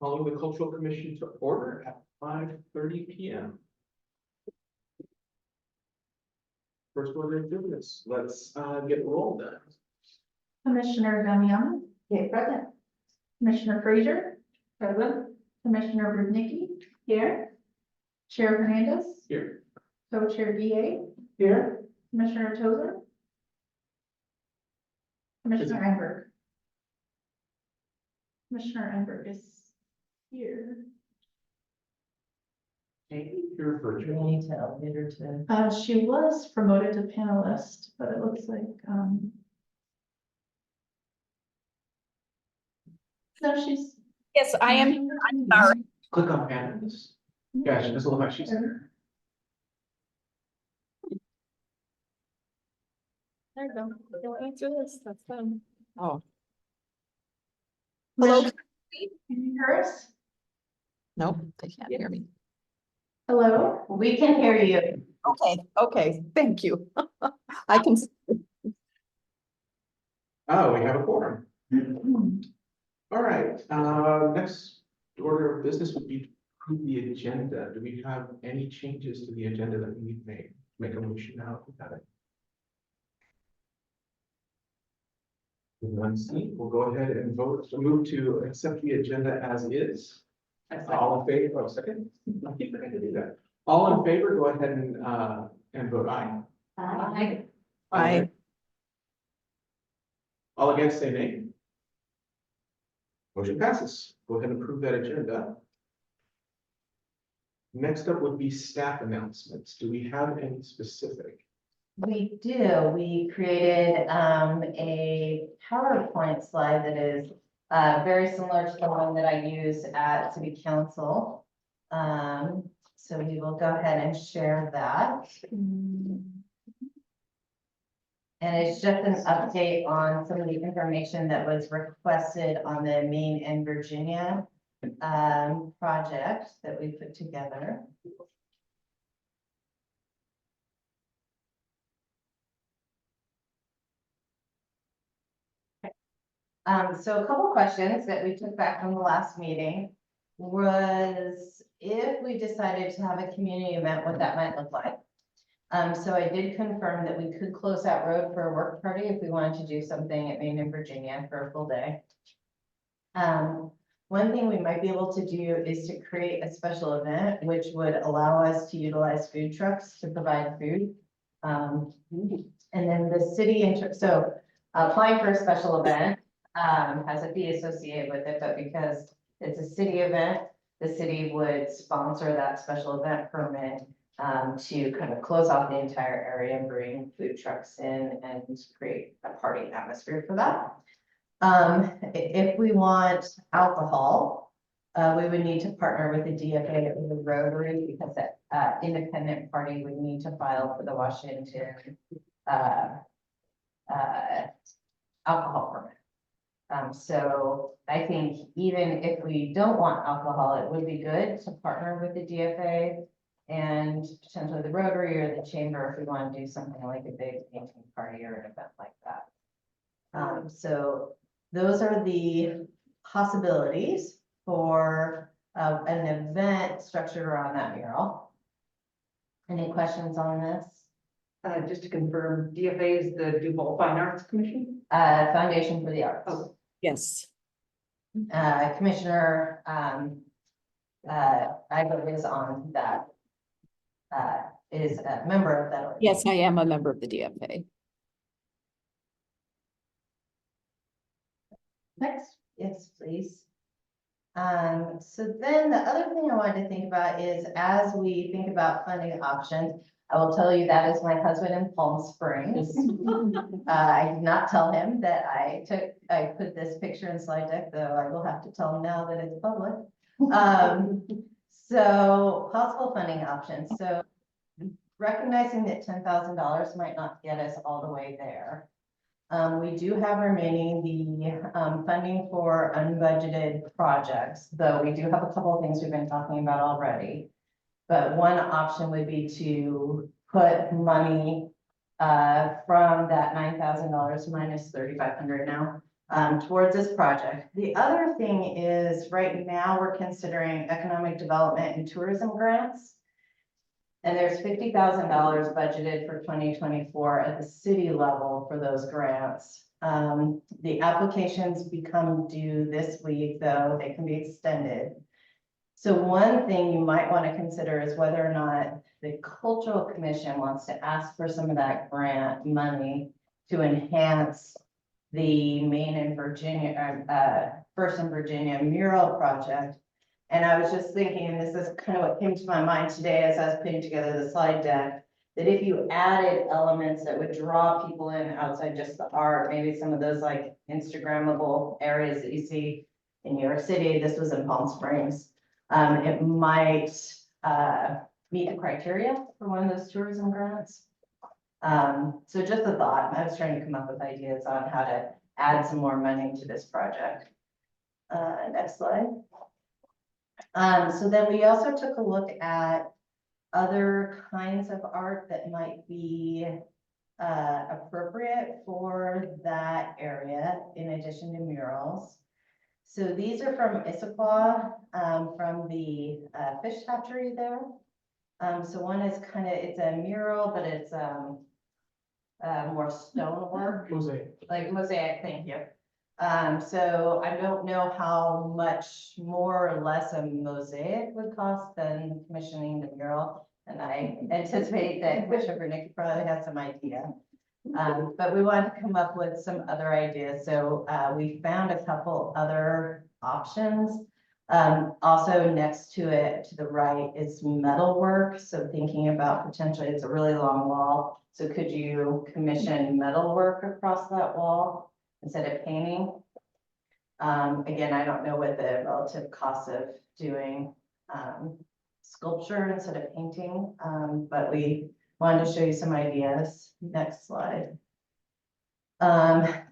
Calling the Cultural Commission to order at 5:30 p.m. First order of business, let's get roll done. Commissioner Damiano. Here, present. Commissioner Frazier. Present. Commissioner Rudnicki. Here. Chair Hernandez. Here. Co-chair DA. Here. Commissioner Tozer. Commissioner Enberg. Commissioner Enberg is here. Hey, you're virtual. Need to elevate her to. She was promoted to panelist, but it looks like, no, she's. Yes, I am. I'm sorry. Click on panelists. Yeah, she doesn't look like she's there. There you go. Don't answer this. That's fun. Oh, Hello. Hello. Can you hear us? nope, they can't hear me. Hello? We can hear you. Okay, thank you. I can, Oh, we have a quorum. All right, next order of business would be to approve the agenda. Do we have any changes to the agenda that we need to make a motion now about it? None seen, we'll go ahead and vote, move to accept the agenda as is. All in favor, oh, second, I keep forgetting to do that. All in favor, go ahead and vote aye. Aye. All against, say nay. Motion passes. Go ahead and approve that agenda. Next up would be staff announcements. Do we have any specific? We do. We created a PowerPoint slide that is very similar to the one that I use at City Council. So we will go ahead and share that. And it's just an update on some of the information that was requested on the Maine and Virginia project that we put together. So a couple questions that we took back from the last meeting was if we decided to have a community event, what that might look like. So I did confirm that we could close that road for a work party if we wanted to do something at Maine and Virginia for a full day. One thing we might be able to do is to create a special event, which would allow us to utilize food trucks to provide food. And then the city, so applying for a special event has a fee associated with it, but because it's a city event, the city would sponsor that special event permit to kind of close off the entire area and bring food trucks in and create a party atmosphere for that. If we want alcohol, we would need to partner with the DFA or the Rotary because that independent party would need to file for the Washington alcohol permit. So I think even if we don't want alcohol, it would be good to partner with the DFA and potentially the Rotary or the Chamber if we want to do something like a big painting party or an event like that. So those are the possibilities for an event structured around that mural. Any questions on this? Just to confirm, DFA is the Duvall Fine Arts Commission? Foundation for the Arts. Oh. yes, Commissioner Ivo is on that. Is a member of that. yes, I am a member of the DFA. Next, yes, please. So then the other thing I wanted to think about is as we think about funding options, I will tell you that is my husband in Palm Springs. I did not tell him that I put this picture in slide deck, though I will have to tell him now that it's public. So possible funding options. So recognizing that $10,000 might not get us all the way there. We do have remaining the funding for unbudgeted projects, though we do have a couple of things we've been talking about already. But one option would be to put money from that $9,000 minus $3,500 now towards this project. The other thing is right now we're considering economic development and tourism grants. And there's $50,000 budgeted for 2024 at the city level for those grants. The applications become due this week, though they can be extended. So one thing you might want to consider is whether or not the Cultural Commission wants to ask for some of that grant money to enhance the Maine and Virginia, First in Virginia mural project. And I was just thinking, and this is kind of what came to my mind today as I was putting together the slide deck, that if you added elements that would draw people in outside just the art, maybe some of those like Instagrammable areas that you see in New York City, this was in Palm Springs, it might meet the criteria for one of those tourism grants. So just a thought, I was trying to come up with ideas on how to add some more money to this project. Next slide. So then we also took a look at other kinds of art that might be appropriate for that area in addition to murals. So these are from Issaquah, from the fish hatchery there. So one is kind of, it's a mural, but it's more stonework, like mosaic, thank you. So I don't know how much more or less a mosaic would cost than commissioning the mural. And I anticipate that Commissioner Nikki probably has some idea. But we wanted to come up with some other ideas. So we found a couple other options. Also next to it, to the right, is metalwork. So thinking about potentially, it's a really long wall. So could you commission metalwork across that wall instead of painting? Again, I don't know what the relative cost of doing sculpture instead of painting, but we wanted to show you some ideas. Next slide.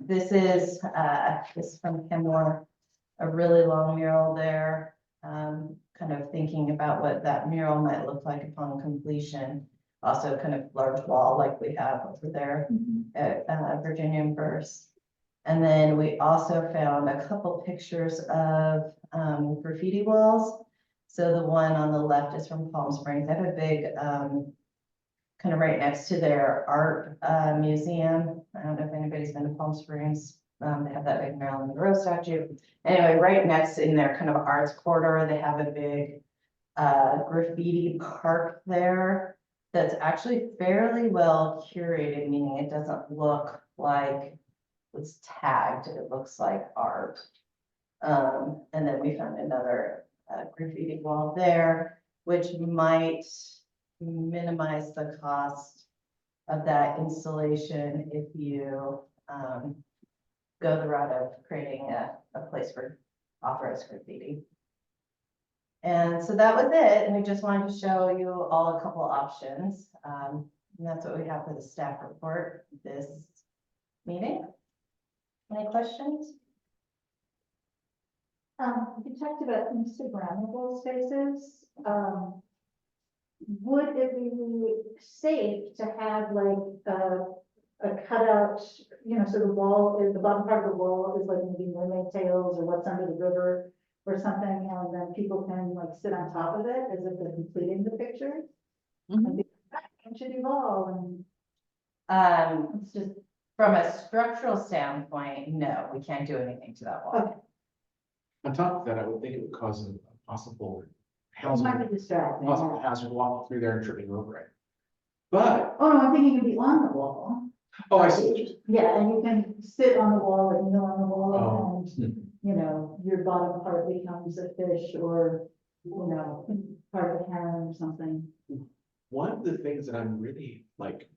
This is from Kenmore, a really long mural there, kind of thinking about what that mural might look like upon completion. Also kind of large wall like we have over there at Virginia and First. And then we also found a couple pictures of graffiti walls. So the one on the left is from Palm Springs. They have a big, kind of right next to their art museum. I don't know if anybody's been to Palm Springs. They have that big Marilyn Monroe statue. Anyway, right next in their kind of arts corridor, they have a big graffiti park there that's actually fairly well curated, meaning it doesn't look like it's tagged, it looks like art. And then we found another graffiti wall there, which might minimize the cost of that installation if you go the route of creating a place for authorized graffiti. And so that was it, and we just wanted to show you all a couple options. And that's what we have for the staff report this meeting. Any questions? You talked about Instagrammable spaces. Would it be safe to have like a cutout, you know, so the wall is, the bottom part of the wall is like maybe mermaid tails or what's under the river or something, and then people can like sit on top of it as if they're completing the picture? And be like, "Come to Duvall," and it's just, From a structural standpoint, no, we can't do anything to that wall. okay, On top of that, I would think it would cause a possible it might be distracting. possible hazard walking through there and tripping over it. But, Oh, no, I'm thinking it'd be on the wall. oh, I see what you're saying. Yeah, and you can sit on the wall and kneel on the wall Oh. and, you know, your bottom part becomes a fish or, you know, part of a heron or something. One of the things that I'm really like,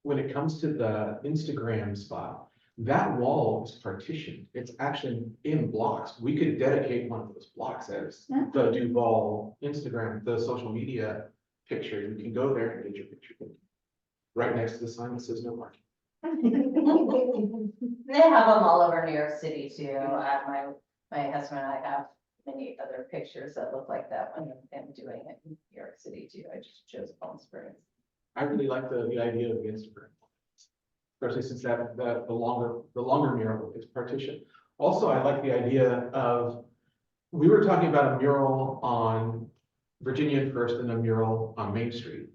when it comes to the Instagram spot, that wall is partitioned. It's actually in blocks. We could dedicate one of those blocks as Yeah. the Duvall Instagram, the social media picture. You can go there and get your picture taken. Right next to the sign that says no parking. They have them all over New York City too. My husband and I have many other pictures that look like that one of them doing it in New York City too. I just chose Palm Springs. I really like the idea of the Instagram. especially since the longer mural is partitioned. Also, I like the idea of, we were talking about a mural on Virginia and First and a mural on Main Street.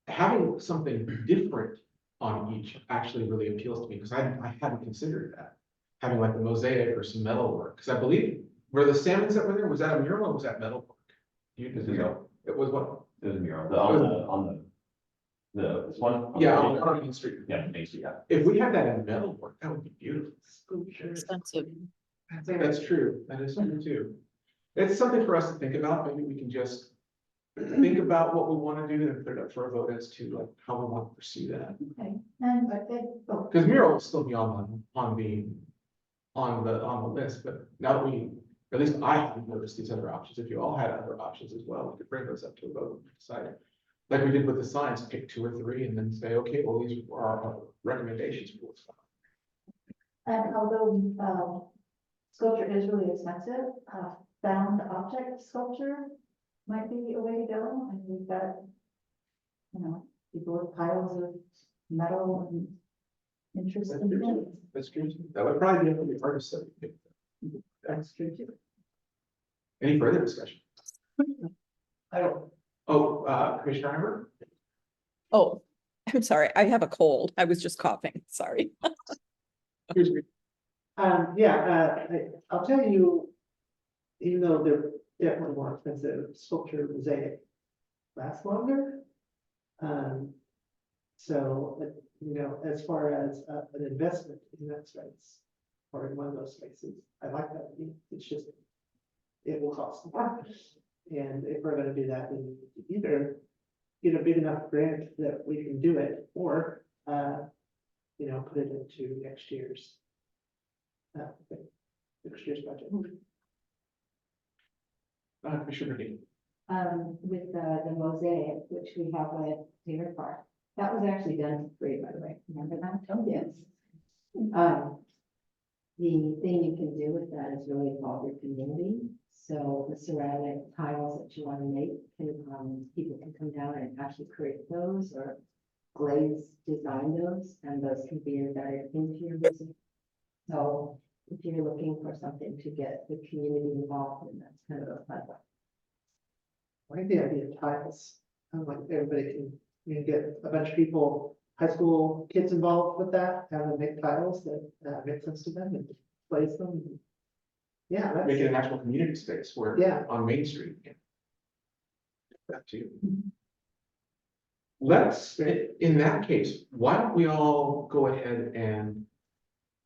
Having something different on each actually really appeals to me, because I hadn't considered that. Having like a mosaic or some metal work, because I believe, were the salmons that were there, was that a mural or was that metal work? You It's a mural. It was what? There's a mural, this one? Yeah, on Main Street. Yeah, Main Street, yeah. If we had that in metal work, that would be beautiful. Expensive. That's true, that is true too. It's something for us to think about, maybe we can just think about what we want to do and put it up for a vote as to like how we want to pursue that. Okay, and I think, oh, Because mural will still be on the list, but now that we, at least I haven't noticed these other options, if you all had other options as well, we could bring those up to a vote and decide. Like we did with the signs, pick 2 or 3 and then say, okay, well, these are our recommendations for what's. and although, sculpture is really expensive, found object sculpture might be a way to go, and we've got, you know, people with piles of metal and interesting things. That's true too. That would probably be a really hard to say. That's true too. Any further discussion? I don't, Oh, Commissioner Hammer? Oh, I'm sorry, I have a cold. I was just coughing, sorry. Here's your- I'll tell you, even though they're definitely more expensive, sculpture mosaic lasts longer. You know, as far as an investment in that space, or in one of those spaces, I like that. It's just, it will cost more. And if we're gonna do that, then we need to either get a big enough grant that we can do it, or, you know, put it into next year's budget. Commissioner Dean. With the mosaic, which we have at Taylor Park. That was actually done for free, by the way. Remember that? Oh, yes. The thing you can do with that is really involve your community. So the ceramic tiles that you want to make, people can come down and actually create those or glaze design those, and those can be embedded into your music. So if you're looking for something to get the community involved in, that's kind of a fun one. I like the idea of tiles. Like everybody can, you know, get a bunch of people, high school kids involved with that, have them make tiles that make sense to them and place them. Yeah, Make it that's, an actual community space where, Yeah. on Main Street. Yeah. That too. Let's, in that case, why don't we all go ahead and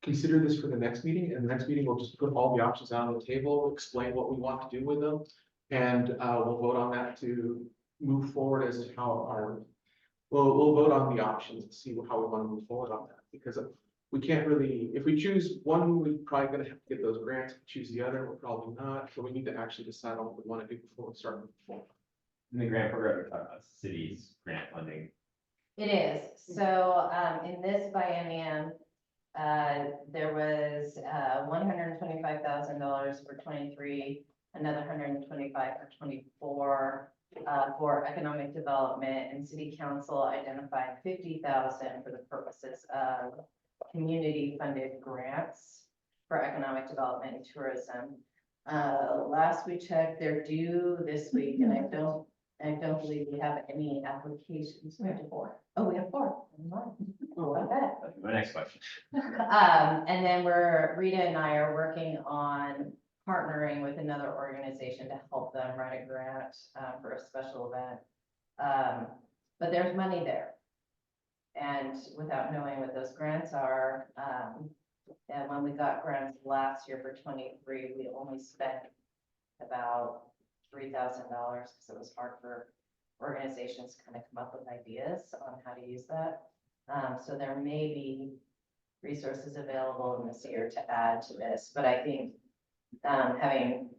consider this for the next meeting, and the next meeting we'll just put all the options out on the table, explain what we want to do with them. And we'll vote on that to move forward as to how we'll vote on the options and see how we want to move forward on that, because we can't really, if we choose one, we're probably gonna have to get those grants. If we choose the other, we're probably not, so we need to actually decide on what we want to do before we start moving forward. In the grant program, we're talking about cities grant funding. It is, so, in this biennium, there was, $125,000 for 23, another 125 for 24, for economic development, and city council identified 50,000 for the purposes of community funded grants for economic development and tourism. Last we checked, they're due this week, and I don't believe we have any applications. We have 4. Oh, we have 4. Oh, okay. My next question. And then Rita and I are working on partnering with another organization to help them write a grant for a special event. But there's money there. And without knowing what those grants are, and when we got grants last year for 23, we only spent about $3,000 because it was hard for organizations to kind of come up with ideas on how to use that. So there may be resources available in this year to add to this, but I think having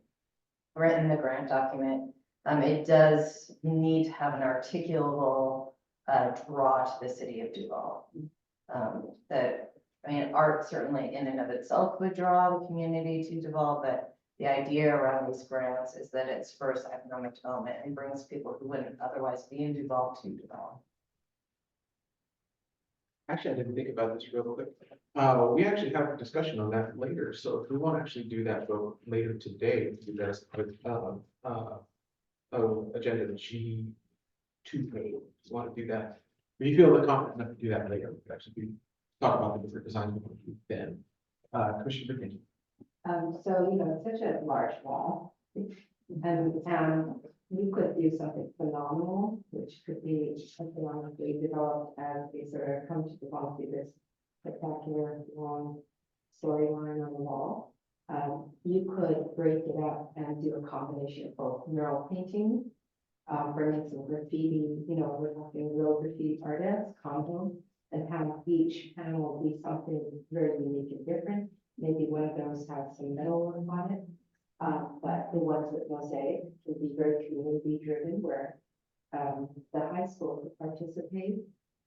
written the grant document, it does need to have an articulable draw to the city of Duvall. Art certainly in and of itself would draw the community to Duvall, but the idea around these grants is that it's first economic development and brings people who wouldn't otherwise be in Duvall to Duvall. Actually, I didn't think about this real quick. We actually have a discussion on that later, so if we want to actually do that vote later today, we can do that as part of agenda G2. Want to do that? If you feel confident enough to do that later, we could actually talk about the different designs we want to do then. Commissioner McKinney. So, you know, it's such a large wall. And you could do something phenomenal, which could be economically developed as we sort of come to develop this spectacular long storyline on the wall. You could break it up and do a combination of both mural painting, bring in some graffiti, you know, we're talking real graffiti artists, combo, and have each panel be something very unique and different. Maybe one of those has some metal work on it. But the ones with mosaic would be very community driven where the high school could participate,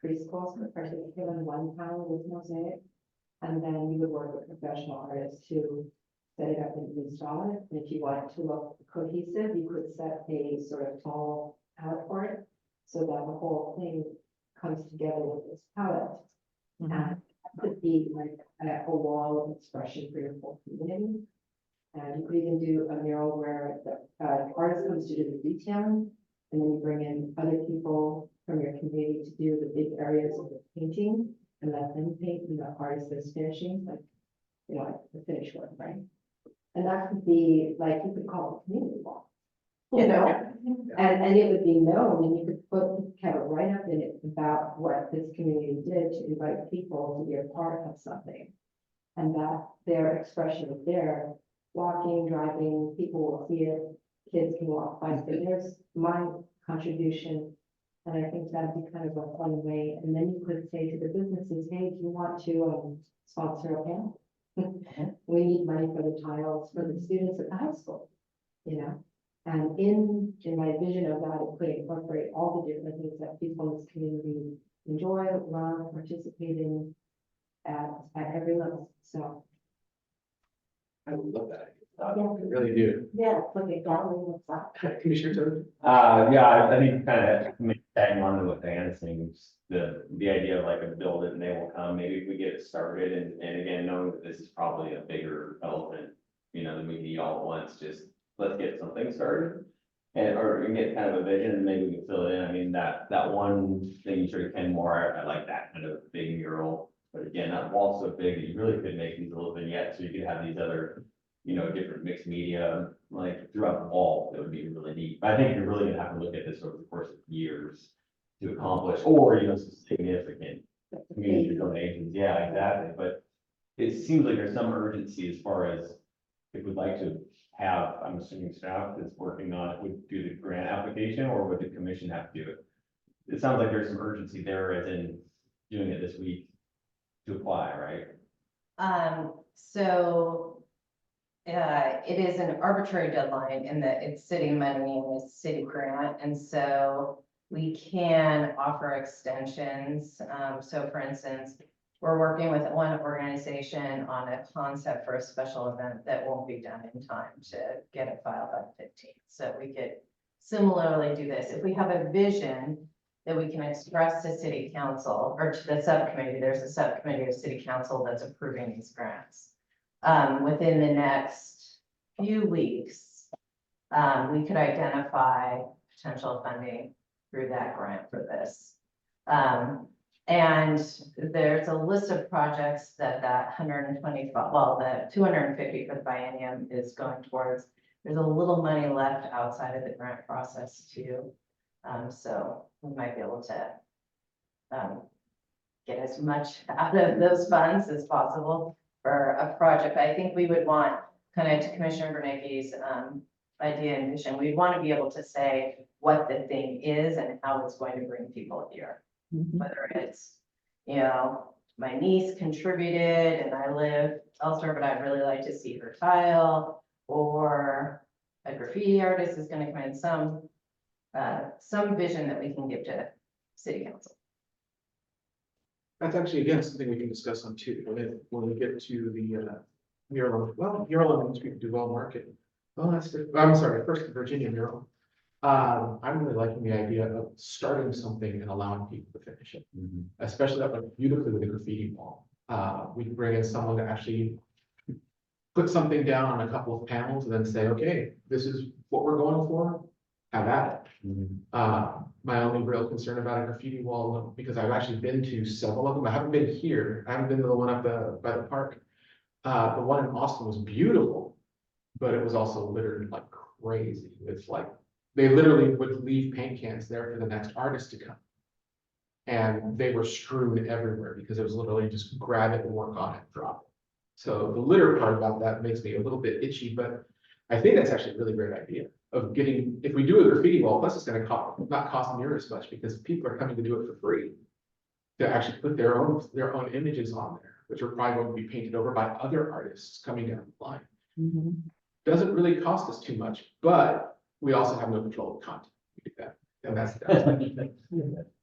preschools could participate in one panel with mosaic. And then you would work with professional artists to set it up and install it. And if you want it to look cohesive, you could set a sort of tall palette for it so that the whole thing comes together with this palette. And that could be like a wall of expression for your whole community. And you could even do a mural where the artist comes to do the detailing, and then you bring in other people from your community to do the big areas of the painting, and let them paint, and the artist is finishing, like, you know, like the finish work, right? And that could be, like, you could call it a community wall, you know? And it would be known, and you could have a write-up in it about what this community did to invite people to be a part of something. And that their expression is there. Walking, driving, people will see it, kids can walk by, so there's my contribution. And I think that'd be kind of a fun way, and then you could say to the businesses, hey, do you want to sponsor a panel? We need money for the tiles for the students at the high school, you know? And in my vision of that, it could incorporate all the different things that people in this community enjoy, learn, participate in at every level, so. I would love that. Yeah. I really do. Yeah, it's like a gallery of stuff. Commissioner Toad? Yeah, I think kind of tagging on to what Diana's saying, just the idea of like a build it and they will come, maybe if we get it started and again, knowing that this is probably a bigger elephant, you know, than we can eat all at once, just let's get something started. And, or we can get kind of a vision and maybe we can fill it in. I mean, that one thing you sort of can more, I like that kind of big mural. But again, that wall's so big that you really could make these little vignettes, so you could have these other, you know, different mixed media, like throughout the wall. That would be really neat. But I think you're really gonna have to look at this over the course of years to accomplish, or, you know, some significant community donations. Yeah, exactly. But it seems like there's some urgency as far as if we'd like to have, I'm assuming staff that's working on it would do the grant application, or would the commission have to do it? It sounds like there's some urgency there as in doing it this week to apply, right? So it is an arbitrary deadline in that it's city money and it's city grant, and so we can offer extensions. So for instance, we're working with one organization on a concept for a special event that won't be done in time to get it filed by the 15th. So we could similarly do this. If we have a vision that we can express to city council or to the subcommittee, there's a subcommittee of city council that's approving these grants. Within the next few weeks, we could identify potential funding through that grant for this. And there's a list of projects that 125, well, the 250 for the biennium is going towards. There's a little money left outside of the grant process too. So we might be able to get as much out of those funds as possible for a project. I think we would want, kind of to Commissioner Bernicki's idea and vision, we'd want to be able to say what the thing is and how it's going to bring people here. Whether it's, you know, my niece contributed and I live elsewhere, but I'd really like to see her tile, or a graffiti artist is going to come in, some vision that we can give to city council. That's actually, again, something we can discuss on too, when we get to the mural, well, mural on the street, Duvall Market. Oh, that's, I'm sorry, first the Virginia mural. I'm really liking the idea of starting something and allowing people to finish it, especially up like beautifully with the graffiti wall. We can bring in someone to actually put something down on a couple of panels and then say, okay, this is what we're going for, have at it. My only real concern about a graffiti wall, because I've actually been to several of them, I haven't been here, I haven't been to the one up by the park. The one in Austin was beautiful, but it was also littered like crazy. It's like, they literally would leave paint cans there for the next artist to come. And they were strewn everywhere because it was literally just grab it and work on it, drop it. So the litter part about that makes me a little bit itchy, but I think that's actually a really great idea of getting, if we do a graffiti wall, plus it's gonna not cost near as much because people are coming to do it for free. To actually put their own images on there, which are probably going to be painted over by other artists coming down the line. Doesn't really cost us too much, but we also have no control of the content. We do that, and that's.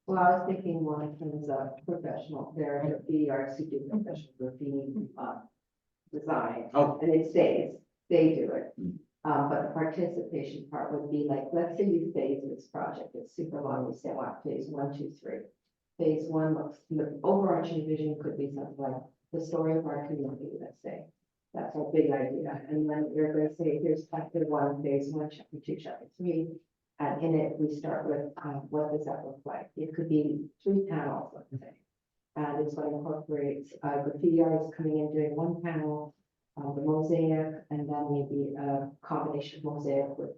Well, I was thinking more in terms of professional, there are graffiti artists who do professional graffiti, design. Oh. And it stays, they do it. But the participation part would be like, let's say you phase this project, it's super long, you say, well, phase 1, 2, 3. Phase 1 looks, the overarching vision could be something like the story of our community, let's say. That's our big idea. And then you're going to say, here's chapter 1, phase 1, chapter 2, chapter 3. And in it, we start with what does that look like? It could be 3 panels, let's say. And it's going to incorporate graffiti artists coming in doing 1 panel, the mosaic, and then maybe a combination of mosaic with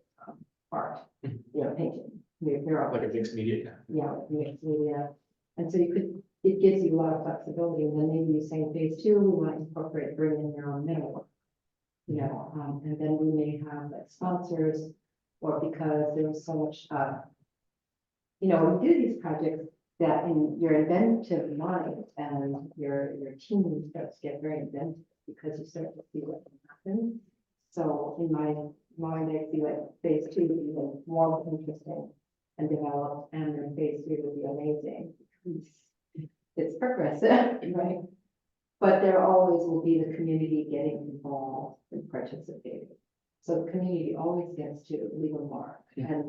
art, painting. Like a mixed media. Yeah, mixed media. And so it gives you a lot of flexibility, and then maybe you say in phase 2, we might incorporate, bring in your own middle. And then we may have like sponsors, or because there was so much, when you do these projects, that in your inventive mind and your team starts to get very inventive because you start to see what can happen. So in my mind, I see like phase 2 would be even more interesting and developed, and then phase 3 would be amazing. It's progressive, right? But there always will be the community getting involved and participating. So the community always gets to leave a mark. Yeah.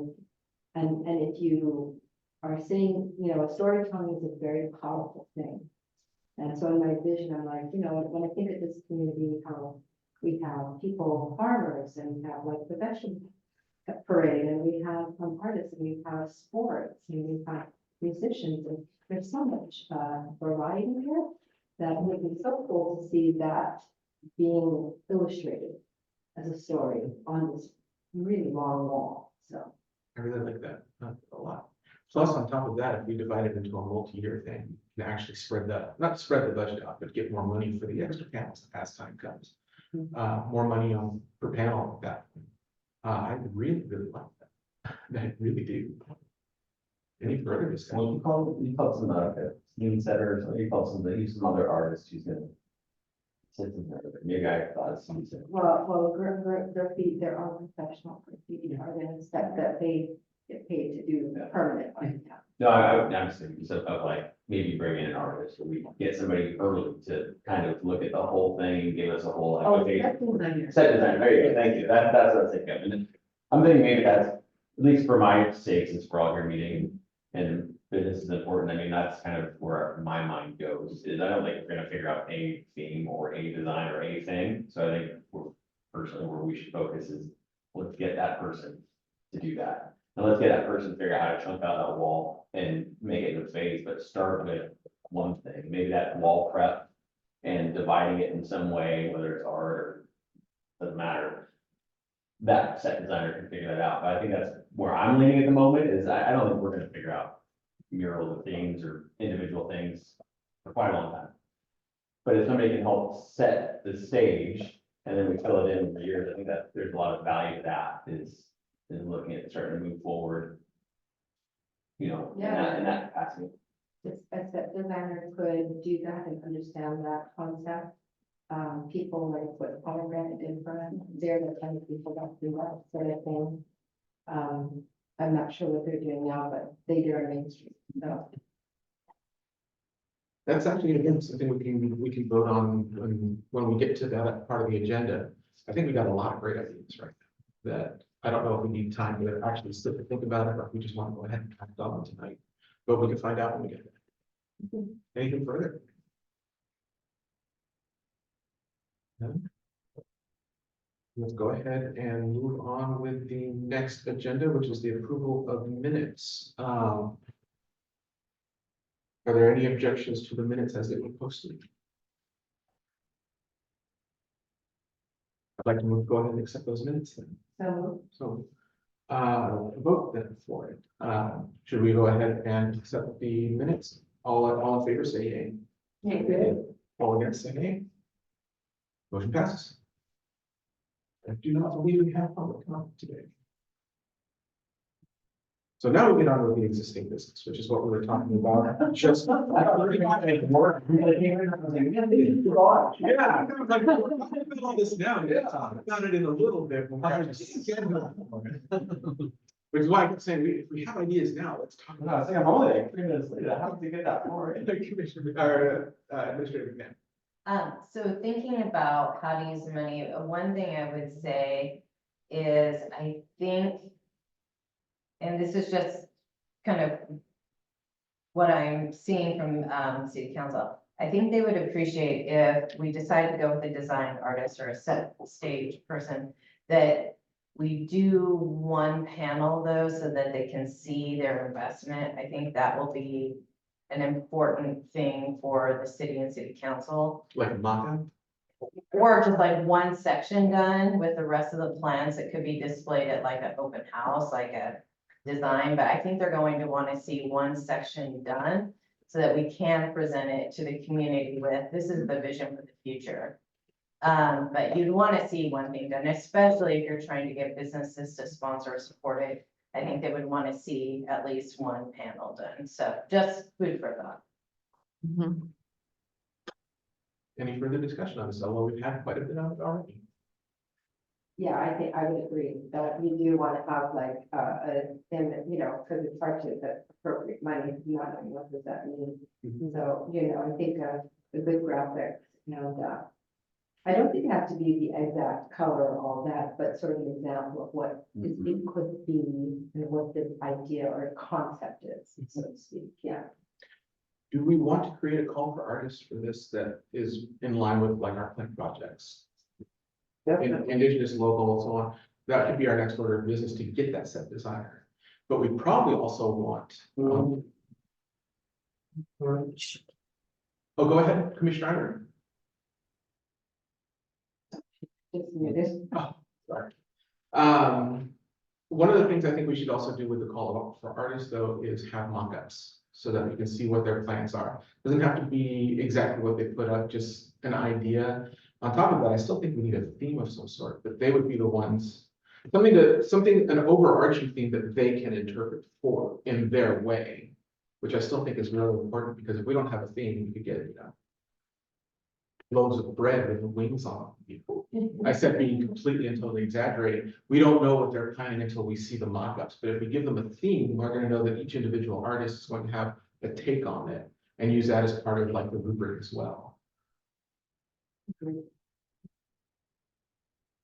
And if you are saying, storytelling is a very powerful thing. And so in my vision, I'm like, when I think of this community, how we have people, farmers, and we have like the vegetable parade, and we have artists, and we have sports, and we have musicians, and there's so much variety here that would be so cool to see that being illustrated as a story on this really long wall. So I really like that a lot. Plus, on top of that, if we divide it into a multi-year thing, we can actually not spread the budget out, but get more money for the extra panels as time comes. More money per panel like that. I really, really like that. I really do. Any further discussion? Well, you call some scene setters, or you call some other artists who's gonna sit in there, but maybe I thought of some. well, graffiti, there are professional graffiti artists that they get paid to do permanent. No, I'm just thinking of like, maybe bring in an artist, or we get somebody early to kind of look at the whole thing, give us a whole, like, okay. Set design, there you go, thank you, that's what I was thinking of, and then I'm thinking maybe that's, at least for my sake, since we're all here meeting, and business is important, I mean, that's kind of where my mind goes, is I don't think we're gonna figure out a theme or a design or anything, so I think personally where we should focus is, let's get that person to do that. And let's get that person to figure out how to chunk out that wall and make it into a phase, but start with one thing, maybe that wall prep and dividing it in some way, whether it's art or doesn't matter. That set designer can figure that out, but I think that's where I'm leaning at the moment is I don't think we're gonna figure out mural things or individual things for quite a long time. But if somebody can help set the stage and then we fill it in for years, I think that there's a lot of value to that is looking at starting to move forward. In that capacity. A set designer could do that and understand that concept. People like put pomegranate in front, they're the kind of people that do that sort of thing. I'm not sure what they're doing now, but they do on Main Street, so. That's actually, again, something we can vote on when we get to that part of the agenda. I think we got a lot of great ideas right now that I don't know if we need time to actually sit and think about it, or if we just want to go ahead and act on it tonight, but we can find out when we get there. Anything further? No? Let's go ahead and move on with the next agenda, which is the approval of minutes. Are there any objections to the minutes as they were posted? I'd like to go ahead and accept those minutes then. So, vote then for it. Should we go ahead and accept the minutes? All in favor, say yea. Yeah. All against, say nay. Motion passes. I do not believe we have public comment today. So now we get on with the existing business, which is what we were talking about, just. Yeah. All this down, yeah, talk about it in a little bit. More. Which is why I keep saying, if we have ideas now, let's talk No, I about think I'm only like 3 minutes later. How did you get that far? Commissioner, or Administrator McMahon. So thinking about how to use the money, one thing I would say is, I think, and this is just kind of what I'm seeing from, city council. I think they would appreciate if we decide to go with a design artist or a set stage person, that we do one panel though, so that they can see their investment. I think that will be an important thing for the city and city council. Like a mock-up? Or just like one section done with the rest of the plans that could be displayed at like an open house, like a design, but I think they're going to want to see one section done so that we can present it to the community with, this is the vision for the future. But you'd want to see one thing done, especially if you're trying to get businesses to sponsor or support it. I think they would want to see at least one panel done. So just food for thought. Mhm. Any further discussion on this? Although we've had quite a bit of it already. Yeah, I think I would agree that you do want to have like, because it's hard to, the appropriate money, not knowing what does that mean. So, I think a good graphics and, I don't think it has to be the exact color or all that, but sort of an example of what it could be and what the idea or concept is, so to speak, yeah. Do we want to create a call for artists for this that is in line with like our plant projects? Indigenous, local, and so on. That could be our next order of business to get that set designer. But we probably also want. Oh, go ahead, Commissioner Iron. Just muted. Oh, sorry. One of the things I think we should also do with the call for artists though is have mock-ups so that we can see what their plans are. Doesn't have to be exactly what they put up, just an idea. On top of that, I still think we need a theme of some sort, but they would be the ones, an overarching theme that they can interpret for in their way, which I still think is really important because if we don't have a theme, we could get, loaves of bread with wings on them. I said being completely and totally exaggerating. We don't know what they're planning until we see the mock-ups, but if we give them a theme, we're gonna know that each individual artist is going to have a take on it and use that as part of like the rubric as well.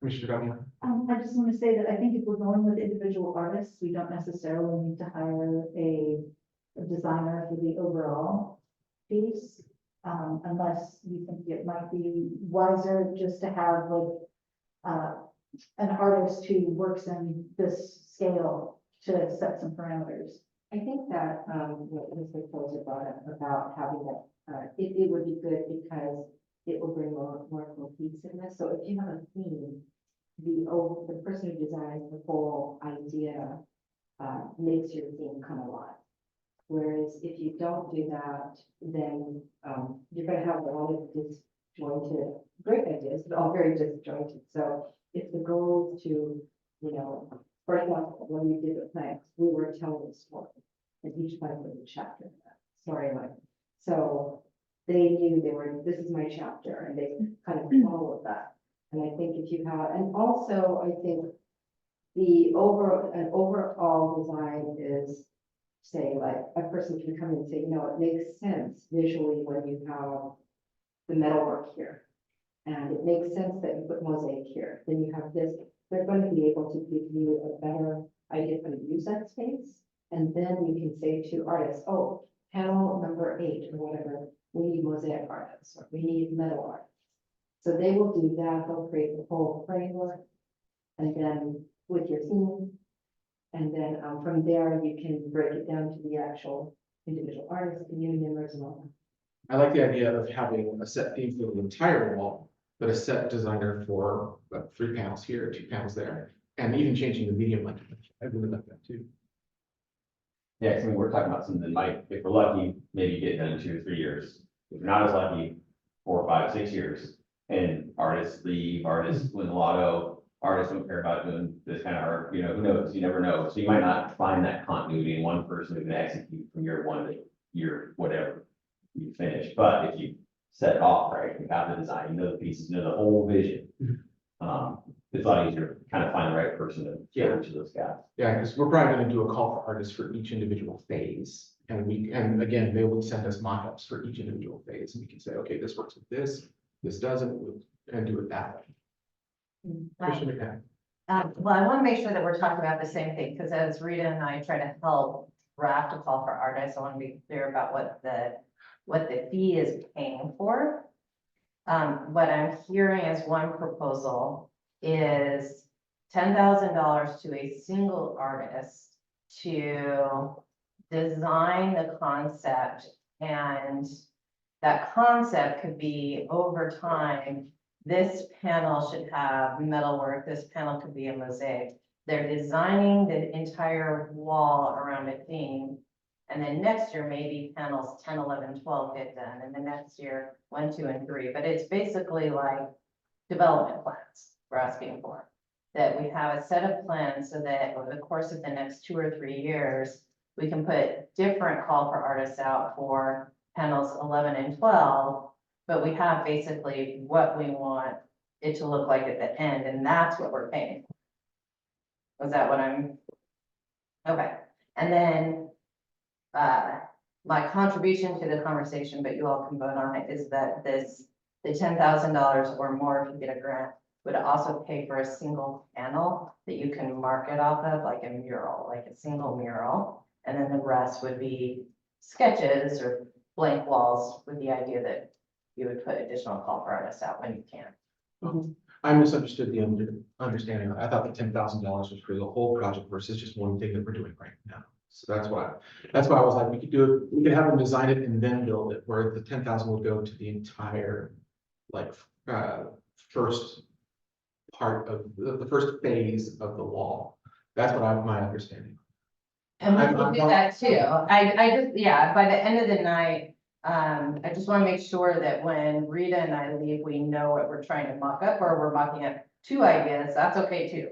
Commissioner Damian? I just want to say that I think if we're going with individual artists, we don't necessarily need to hire a designer for the overall piece. Unless you think it might be wiser just to have like, an artist who works in this scale to set some parameters. I think that, what Mr. Tozer brought up about having that, it would be good because it will bring more cohesiveness. So if you have a theme, the person who designs the whole idea, makes your theme come alive. Whereas if you don't do that, then, you're gonna have a lot of disjointed, great ideas, but all very disjointed. So if the goal is to, for example, when we did the planks, we were telling a story, and each plank was a chapter of that storyline. So they knew this is my chapter, and they kind of followed that. And I think if you have, and also I think an overall design is, say, like a person can come and say, it makes sense visually when you have the metalwork here. And it makes sense that you put mosaic here, then you have this, they're going to be able to give you a better idea how to use that space. And then you can say to artists, oh, panel number 8 or whatever, we need mosaic artists, or we need metal artists. So they will do that, they'll create the whole framework, and then with your theme. And then from there, you can break it down to the actual individual artists, community members and all I like the idea of having a set theme for the entire wall, but a set designer for 3 panels here, 2 panels there, and even changing the medium length. I really like that too. Yeah, 'cause I mean, we're talking about something that might, if we're lucky, maybe get done in 2 or 3 years. If you're not as lucky, 4, 5, 6 years. And artists leave, artists win the lotto, artists don't care about doing this kind of art, you know, who knows, you never know. So you might not find that continuity in one person who can execute from year 1 to year whatever you finish. But if you set it off right, you have the design, you know the pieces, you know the whole vision. It's a lot easier to kind of find the right person to fill each of those gaps. Yeah, because we're probably gonna do a call for artists for each individual phase. And again, they will send us mock-ups for each individual phase, and we can say, okay, this works with this doesn't, and do it that way. that. Commissioner McCann. Well, I want to make sure that we're talking about the same thing, because as Rita and I try to help draft a call for artists, I want to be clear about what the fee is paying for. What I'm hearing as one proposal is $10,000 to a single artist to design the concept, and that concept could be over time. This panel should have metalwork, this panel could be a mosaic. They're designing the entire wall around a theme. And then next year, maybe panels 10, 11, 12 get done, and the next year, 1, 2, and 3. But it's basically like development plans we're asking for. That we have a set of plans so that over the course of the next 2 or 3 years, we can put different call for artists out for panels 11 and 12. But we have basically what we want it to look like at the end, and that's what we're paying for. Was that what I'm? Okay, and then my contribution to the conversation, but you all can vote on it, is that the $10,000 or more if you get a grant would also pay for a single panel that you can mark it off of, like a mural, like a single mural. And then the rest would be sketches or blank walls, with the idea that you would put additional call for artists out when you can. I misunderstood the understanding. I thought the $10,000 was for the whole project versus just one thing that we're doing right now. So that's why I was like, we could do it, we could have them design it and then build it, where the 10,000 would go to the entire, like, first part of the first phase of the wall. That's what my understanding. And we I'm can do not- that too. I just, yeah, by the end of the night, I just want to make sure that when Rita and I leave, we know what we're trying to mock up, or we're mocking up 2 ideas, that's okay too.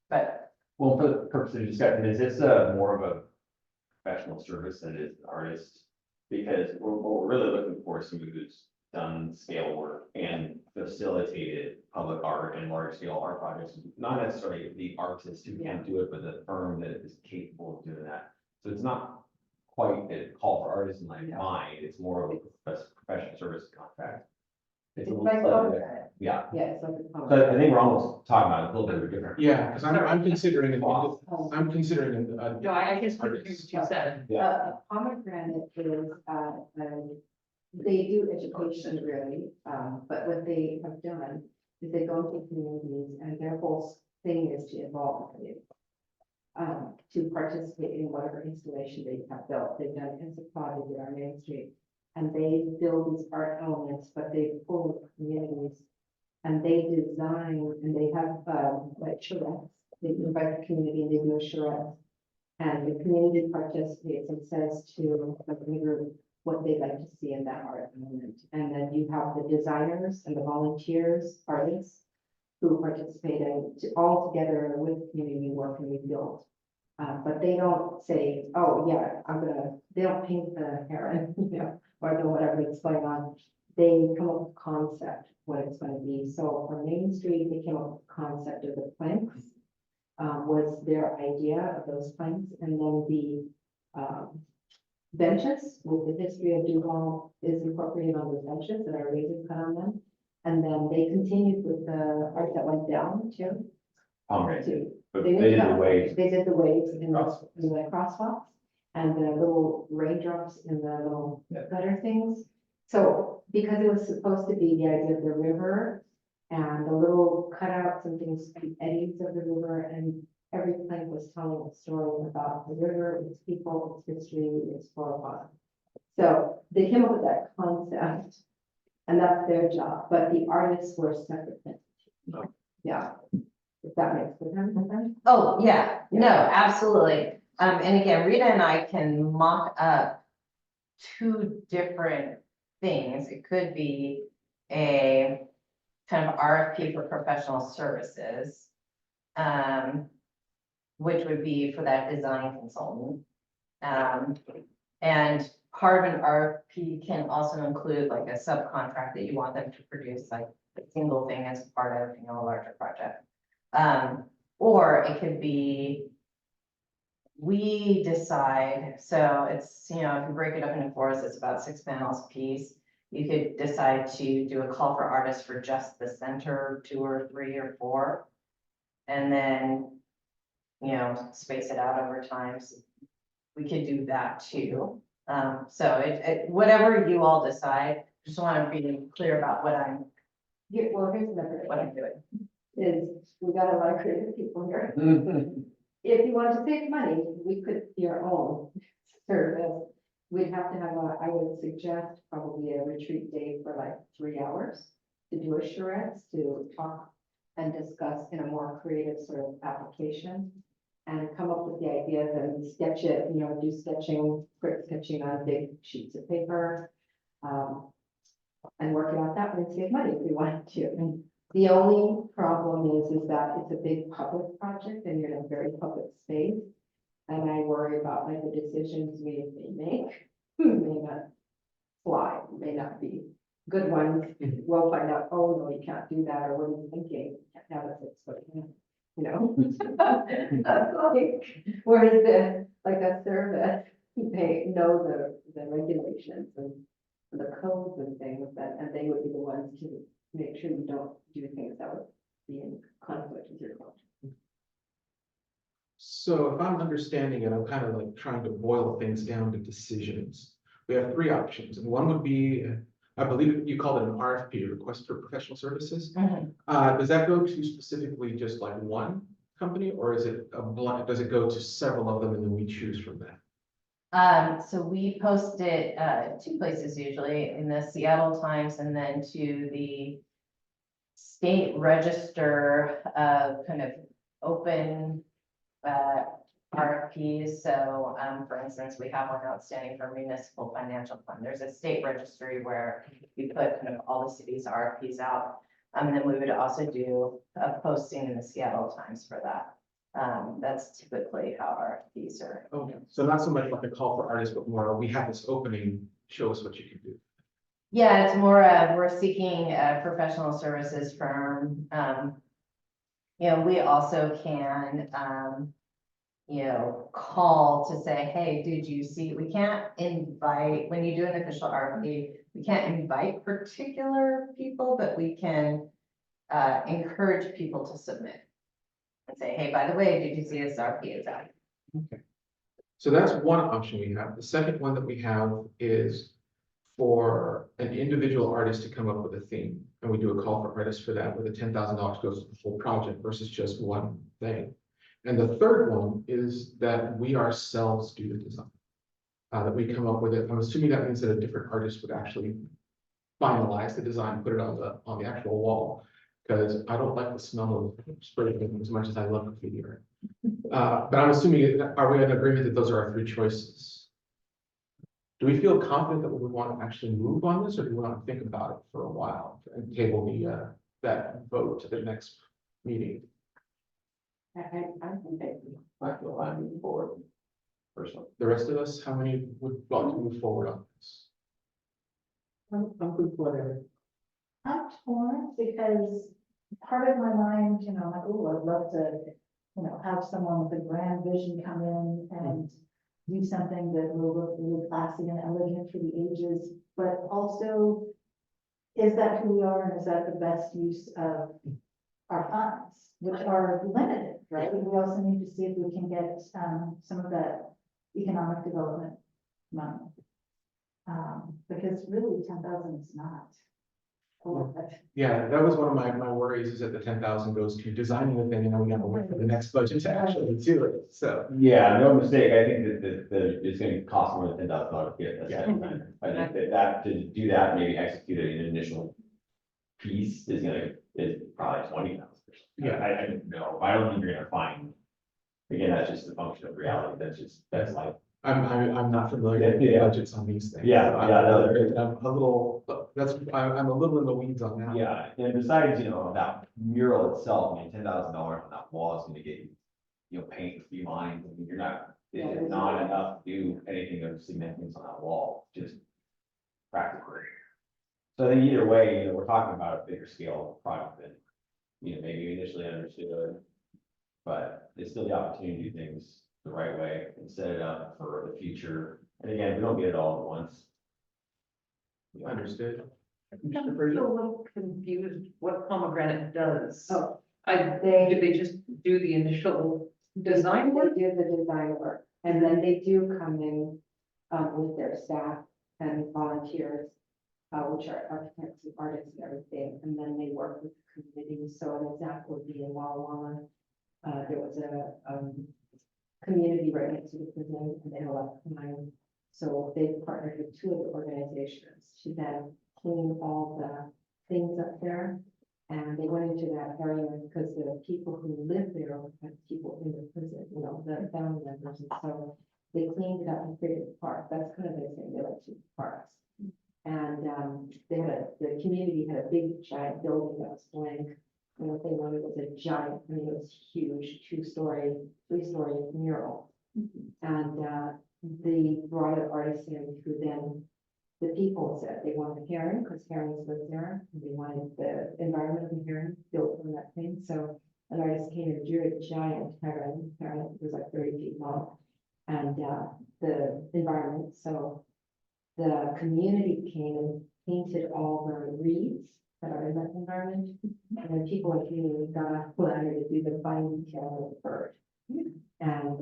But Well, for the purpose of the discussion, is this more of a professional service than it is an artist? Because what we're really looking for is somebody who's done scale work and facilitated public art and large scale art projects, not necessarily the artist who can do it, but the firm that is capable of doing that. So it's not quite a call for artists in my mind, it's more of a professional service contract. It's a It's little like, slightly different. Yeah, yeah, it's like a. so I think we're almost talking about a little bit of a different. Yeah, because I'm considering, I'm considering. No, I just heard what you said. A pomegranate is, they do education really, but what they have done is they go into communities and their whole thing is to involve the community. To participate in whatever installation they have built. They've done Pensacola, they did our Main Street. And they build these art elements, but they pull communities. And they design, and they have, like charrettes, they invite the community and they do a charrette. And the community participates and says to the group what they'd like to see in that art element. And then you have the designers and the volunteers, artists, who participate in all together with community work and we build. But they don't say, oh yeah, they don't paint the heron, you know, or the whatever that's going on. They come up with a concept, what it's going to be. So for Main Street, they came up with the concept of the planks, was their idea of those planks. And then the benches with the history of Duvall is incorporated on those benches that are laser cut on them. And then they continued with the art that went down too. Pomeranian, too. but they did the that. waves. They did the waves in Crosswalks. the crosswalks and the little raindrops in the little Yeah. gutter things. So because it was supposed to be the idea of the river and the little cutouts and things, the eddies of the river, and every plank was telling a story about the river, its people, its history, its flora. So they came up with that concept, and that's their job, but the artists were separate entities. Oh. Yeah, if that makes sense. Oh, yeah, no, absolutely. And again, Rita and I can mock up two different things. It could be a kind of RFP for professional services. Which would be for that design consultant. And part of an RFP can also include like a subcontract that you want them to produce, like a single thing as part of, a larger project. Or it could be, we decide, so it's, if you break it up into fours, it's about 6 panels a piece. You could decide to do a call for artists for just the center, 2 or 3 or 4. And then, space it out over time. So we could do that too. So whatever you all decide, just want to be clear about what I'm Here's another what I'm doing. is we got a lot of creative people here. If you want to save money, we could do your own service. We'd have to have I would suggest probably a retreat day for like 3 hours to do a charrettes, to talk and discuss in a more creative sort of application and come up with the ideas and sketch it, do sketching, quick sketching on big sheets of paper. And work it out that way and save money if we wanted to. And the only problem is that it's a big public project and you're in a very public space. And I worry about like the decisions we may make, may not fly, may not be good ones. We'll find out, oh, no, you can't do that, or what are you thinking? Can't have a 6-foot, whereas like a service, they know the regulations and the codes and things and they would be the ones to make sure you don't do things that would be in conflict with your code. So if I'm understanding it, I'm kind of like trying to boil things down to decisions. We have 3 options, and one would be, I believe you called it an RFP, request for professional services. Does that go to specifically just like one company, or is it does it go to several of them and then we choose from that? So we post it 2 places usually, in the Seattle Times and then to the state register of kind of open RFPs. So for instance, we have one outstanding for municipal financial fund. There's a state registry where we put kind of all the cities' RFPs out. And then we would also do a posting in the Seattle Times for that. That's typically how RFPs are. Okay, so not so much like a call for artists, but more, we have this opening, show us what you can do. Yeah, it's more of, we're seeking a professional services firm. We also can, call to say, hey, did you see, we can't invite, when you do an official RFP, we can't invite particular people, but we can encourage people to submit. And say, hey, by the way, did you see this RFP is out? Okay. So that's one option we have. The second one that we have is for an individual artist to come up with a theme. And we do a call for artists for that, where the $10,000 goes to the whole project versus just one thing. And the third one is that we ourselves do the design. That we come up with it. I'm assuming that means that a different artist would actually finalize the design, put it on the actual wall. Because I don't like the smell of spray paint as much as I love graffiti art. But I'm assuming, are we in agreement that those are our 3 choices? Do we feel confident that we want to actually move on this, or do we want to think about it for a while and table that vote to the next meeting? I think I feel I'm moving forward personally. The rest of us, how many would like to move forward on this? I'm good for whatever. I'm torn because part of my mind, I'm like, oh, I'd love to, have someone with a grand vision come in and do something that will look really classy and elegant for the ages, but also is that who we are and is that the best use of our funds, which are limited, right? We also need to see if we can get, some of that economic development money. Because really 10,000 is not. a lot. Yeah, that was one of my worries is that the 10,000 goes to designing the thing and then we gotta wait for the next budget to actually do it, so. Yeah, no mistake, I think that it's gonna cost more than $10,000 to get a Yeah. set plan. I think that to do that, maybe execute an initial piece is probably 20,000. Yeah. I don't know, I don't think you're gonna find. Again, that's just a function of reality, that's life. I'm not familiar with the Yeah. budgets on these things. Yeah, so yeah, I'm a little, I'm a little in the weeds on that. Yeah, and besides, that mural itself, I mean, $10,000 on that wall is gonna get paint a few lines, I mean, you're not, it's not enough to do anything of significance on that wall, just practically. So I think either way, we're talking about a bigger scale project than, maybe we initially understood. But it's still the opportunity to do things the right way and set it up for the future. And again, we don't get it all at once. Understood. I'm still a little confused what pomegranate does. Oh, Did they, they just do the initial design they work? do the design work, and then they do come in, with their staff and volunteers, which are architects and artists and everything, and then they work with the community. So an example would be in Walla Walla. There was a, community right next to the prison, and they had a lot of time. So they partnered with two other organizations to then clean all the things up there. And they went into that area because the people who live there had people in the prison, the family members, and so they cleaned it up and created a park. That's kind of their thing, they like to parks. And, the community had a big giant building that was blank. And what they wanted was a giant, it was huge, 2-story, 3-story mural. And, they brought an artist in who then, the people said they wanted herring, because herrings lived there, and they wanted the environment of the heron built from that thing. So an artist came and drew a giant heron was like 30 feet long, and, the environment, so the community came and painted all the reeds that are in that environment. And then people in the community got a ladder to do the fine detail of the bird. And,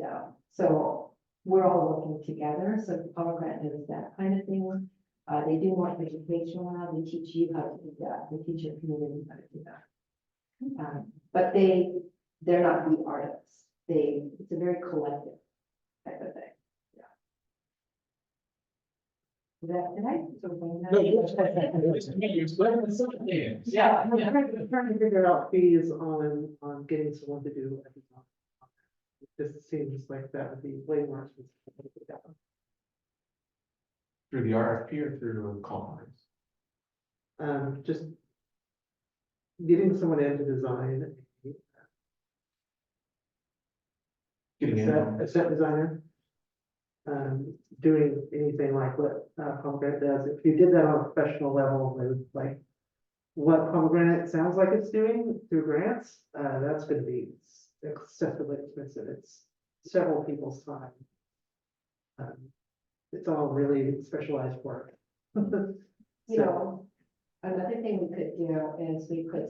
so we're all working together. So pomegranate is that kind of thing. They do more educational now. They teach you how to do that. They teach your community how to do that. But they're not the artists. It's a very collective type of thing. Did I? Yeah. I'm trying to figure out fees on getting someone to do everything. It just seems like that would be way more expensive. Through the RFP or through conference? Just getting someone in to design Getting in. a set designer. Doing anything like what Pomegranate does. If you did that on a professional level with like what Pomegranate sounds like it's doing through grants, that's going to be excessively expensive. It's several people's time. It's all really specialized work. Another thing we could do is we could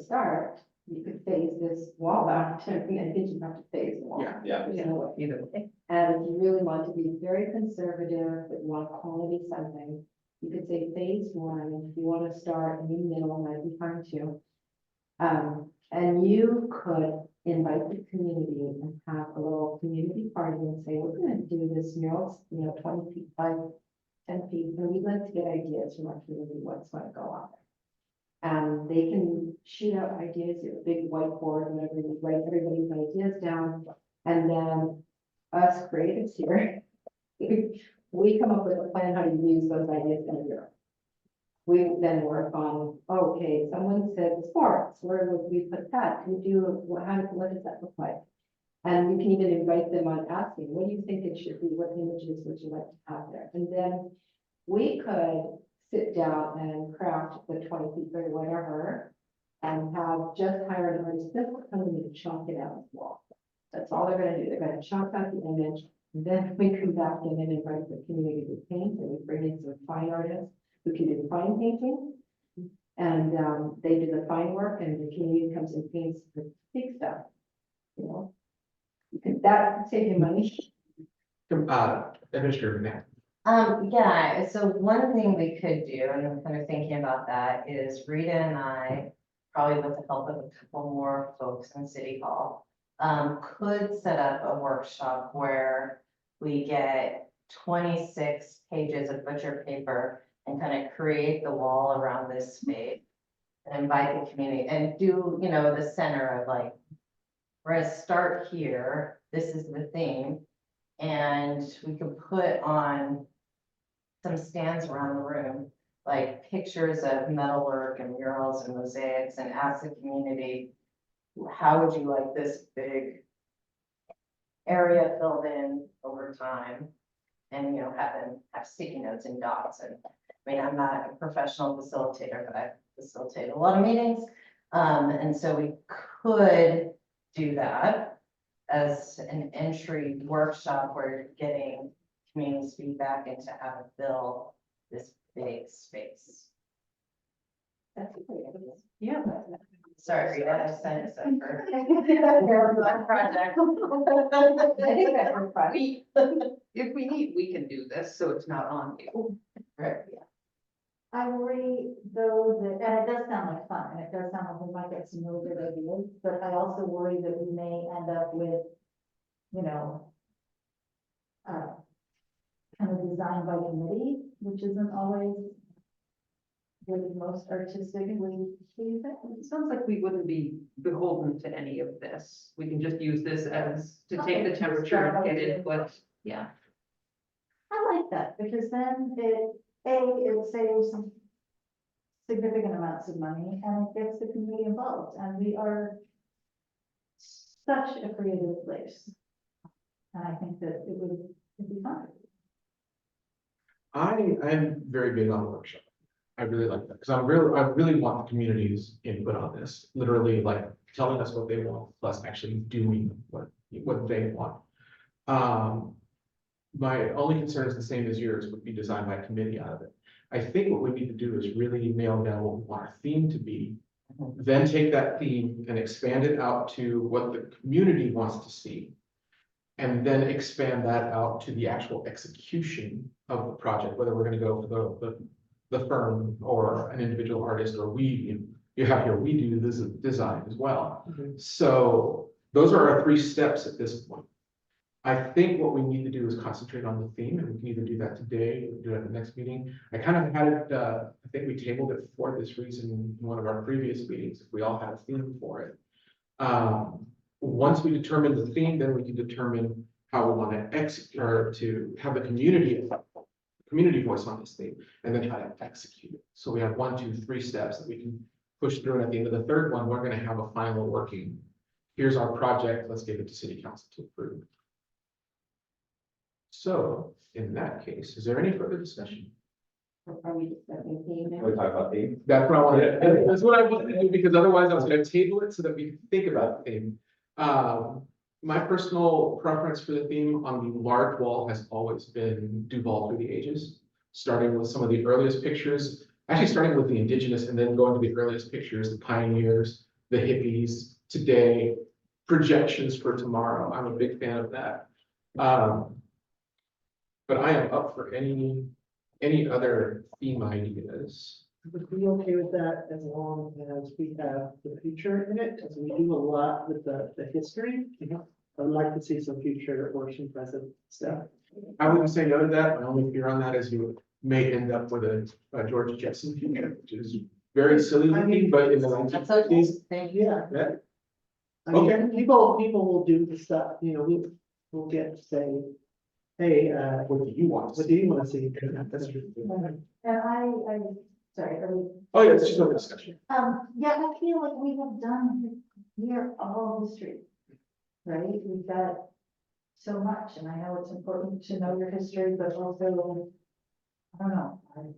phase this wall out. I think you have to phase the wall. Yeah. There's no way. Either way. And if you really want to be very conservative, but want quality something, you could say phase 1, if you want to start in the middle, might be fine too. And you could invite the community and have a little community party and say, we're going to do this mural, 20 feet by 10 feet, and we'd like to get ideas from our community, what's going to go on there. And they can shoot out ideas, a big whiteboard, whatever, you write everybody's ideas down, and then us creatives here, we come up with a plan how to use those ideas in a year. We then work on, okay, someone said sports, where would we put that? Can we do, what does that look like? And you can even invite them on asking, what do you think it should be? What images would you like to have there? And then we could sit down and craft the 20 feet or whatever, and hire an artist that will come in and chalk it out as well. That's all they're gonna do. They're gonna chalk out the image. And then we come back in and invite the community to paint, and we bring in some fine artists who can do fine painting. And, they do the fine work and the community comes and paints the big stuff, you know? That could save you money. Administrator Knapp. Yeah, so one thing we could do, and I'm kind of thinking about that, is Rita and I, probably with the help of a couple more folks in City Hall, could set up a workshop where we get 26 pages of butcher paper and kind of create the wall around this space and invite the community and do, you know, the center of like, we're gonna start here, this is the theme, and we could put on some stands around the room, like pictures of metalwork and murals and mosaics, and ask the community, how would you like this big area filled in over time? And, you know, have sticky notes and dots. And I mean, I'm not a professional facilitator, but I facilitate a lot of meetings. And so we could do that as an entry workshop where you're getting community feedback into how to fill this big space. That's a great idea. Yeah. Sorry, Rita, I sent it for. Project. I think that's a project. If we need, we can do this, so it's not on you. Right. I worry though that, and it does sound like fun, and it does sound like we might get some really good ideas, but I also worry that we may end up with, you know, kind of design by committee, which isn't always the most artistically pleasing. It sounds like we wouldn't be beholden to any of this. We can just use this as to take the temperature and get input. Yeah. I like that, because then it saves some significant amounts of money, and it gets the community involved, and we are such a creative place. And I think that it'd be fun. I'm very big on workshop. I really like that, because I really want the community's input on this, literally like telling us what they want, plus actually doing what they want. My only concern is the same as yours, would be designed by committee out of it. I think what we need to do is really nail down what we want our theme to be, then take that theme and expand it out to what the community wants to see. And then expand that out to the actual execution of the project, whether we're gonna go for the firm or an individual artist, or you have here, we do this design as well. So those are our 3 steps at this point. I think what we need to do is concentrate on the theme, and we can either do that today, or do it at the next meeting. I kind of had it, I think we tabled it for this reason in one of our previous meetings, if we all had a theme for it. Once we determine the theme, then we can determine how we want to execute, or to have the community voice on this theme, and then how to execute it. So we have 1, 2, 3 steps that we can push through, and at the end of the 3rd one, we're going to have a final working. Here's our project, let's give it to city council to approve. So in that case, is there any further discussion? Are we discussing theme now? We talk about theme. That's what I wanted, that's what I wanted to do, because otherwise I was gonna table it so that we can think about the theme. My personal preference for the theme on the large wall has always been Duvall through the ages, starting with some of the earliest pictures, actually starting with the indigenous and then going to the earliest pictures, the pioneers, the hippies, today, projections for tomorrow. I'm a big fan of that. But I am up for any other theme ideas. I would be okay with that as long as we have the future in it, as we do a lot with the history. I would like to see some future or some present stuff. I wouldn't say no to that. My only fear on that is you may end up with a George Jetson future, which is very silly looking, but in the That's okay. 1950s. Thank you. Yeah. Yeah. I mean, Okay. people will do the stuff, we'll get to say, hey, What do you want? what do you want to see? That's true. And sorry, are we? Oh, yeah, it's just a discussion. Yeah, I feel like we have done here all history, right? We've got so much, and I know it's important to know your history, but also, I don't know.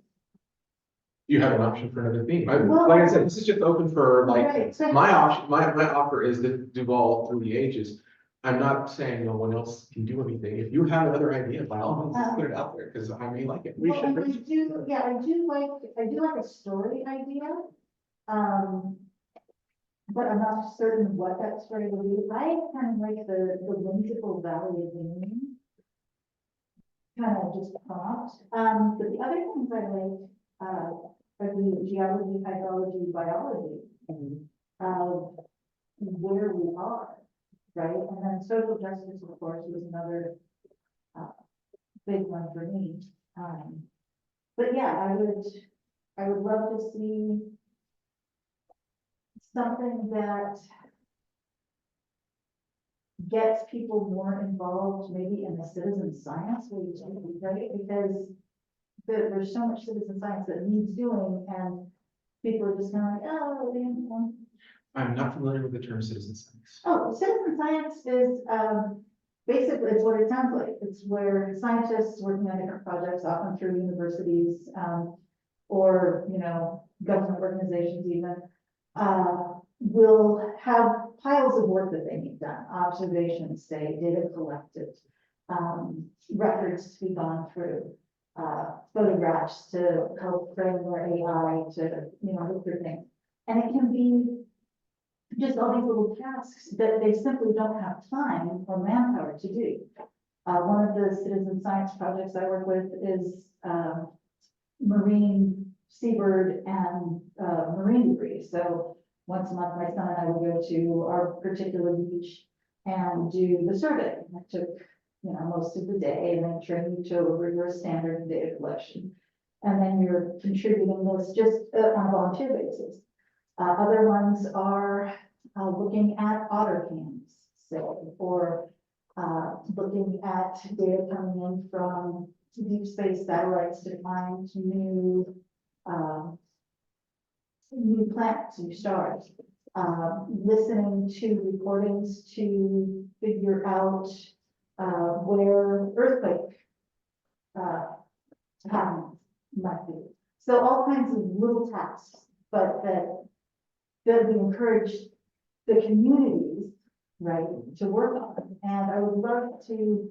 You have an option for another theme. Well- Like I said, this is just open for like, Right. my option, my offer is to Duvall through the ages. I'm not saying no one else can do anything. If you have another idea, by all means, put it out there, because I may like it. Well, I do like a story idea, But I'm not certain what that story will be. I kind of like the whimsical valley of the moon. Kind of just prompt. But the other things I like, are the geology, hydrology, biology of where we are, right? And then social justice, of course, was another big one for me. But yeah, I would love to see something that gets people more involved, maybe in the citizen science, right? Because there's so much citizen science that needs doing, and people are just kind of like, oh, they didn't want. I'm not familiar with the term citizen science. Oh, citizen science is, basically, it's what it sounds like. It's where scientists working on different projects, often through universities, or, you know, government organizations even, will have piles of work that they need done, observations, say, data collected, records to be gone through, photographs to help train their AI to, you know, look through things. And it can be just all these little tasks that they simply don't have time or manpower to do. One of the citizen science projects I work with is marine seabird and marine debris. So once a month, my son and I would go to our particular beach and do the survey. It took, you know, most of the day, and then train you to over your standard data collection. And then you're contributing this just on a volunteer basis. Other ones are looking at otter cams, so, or looking at data coming in from deep space satellites to find new planets, new stars. Listening to recordings to figure out where earthquake patterns might be. So all kinds of little tasks, but that we encourage the communities, right, to work on. And I would love to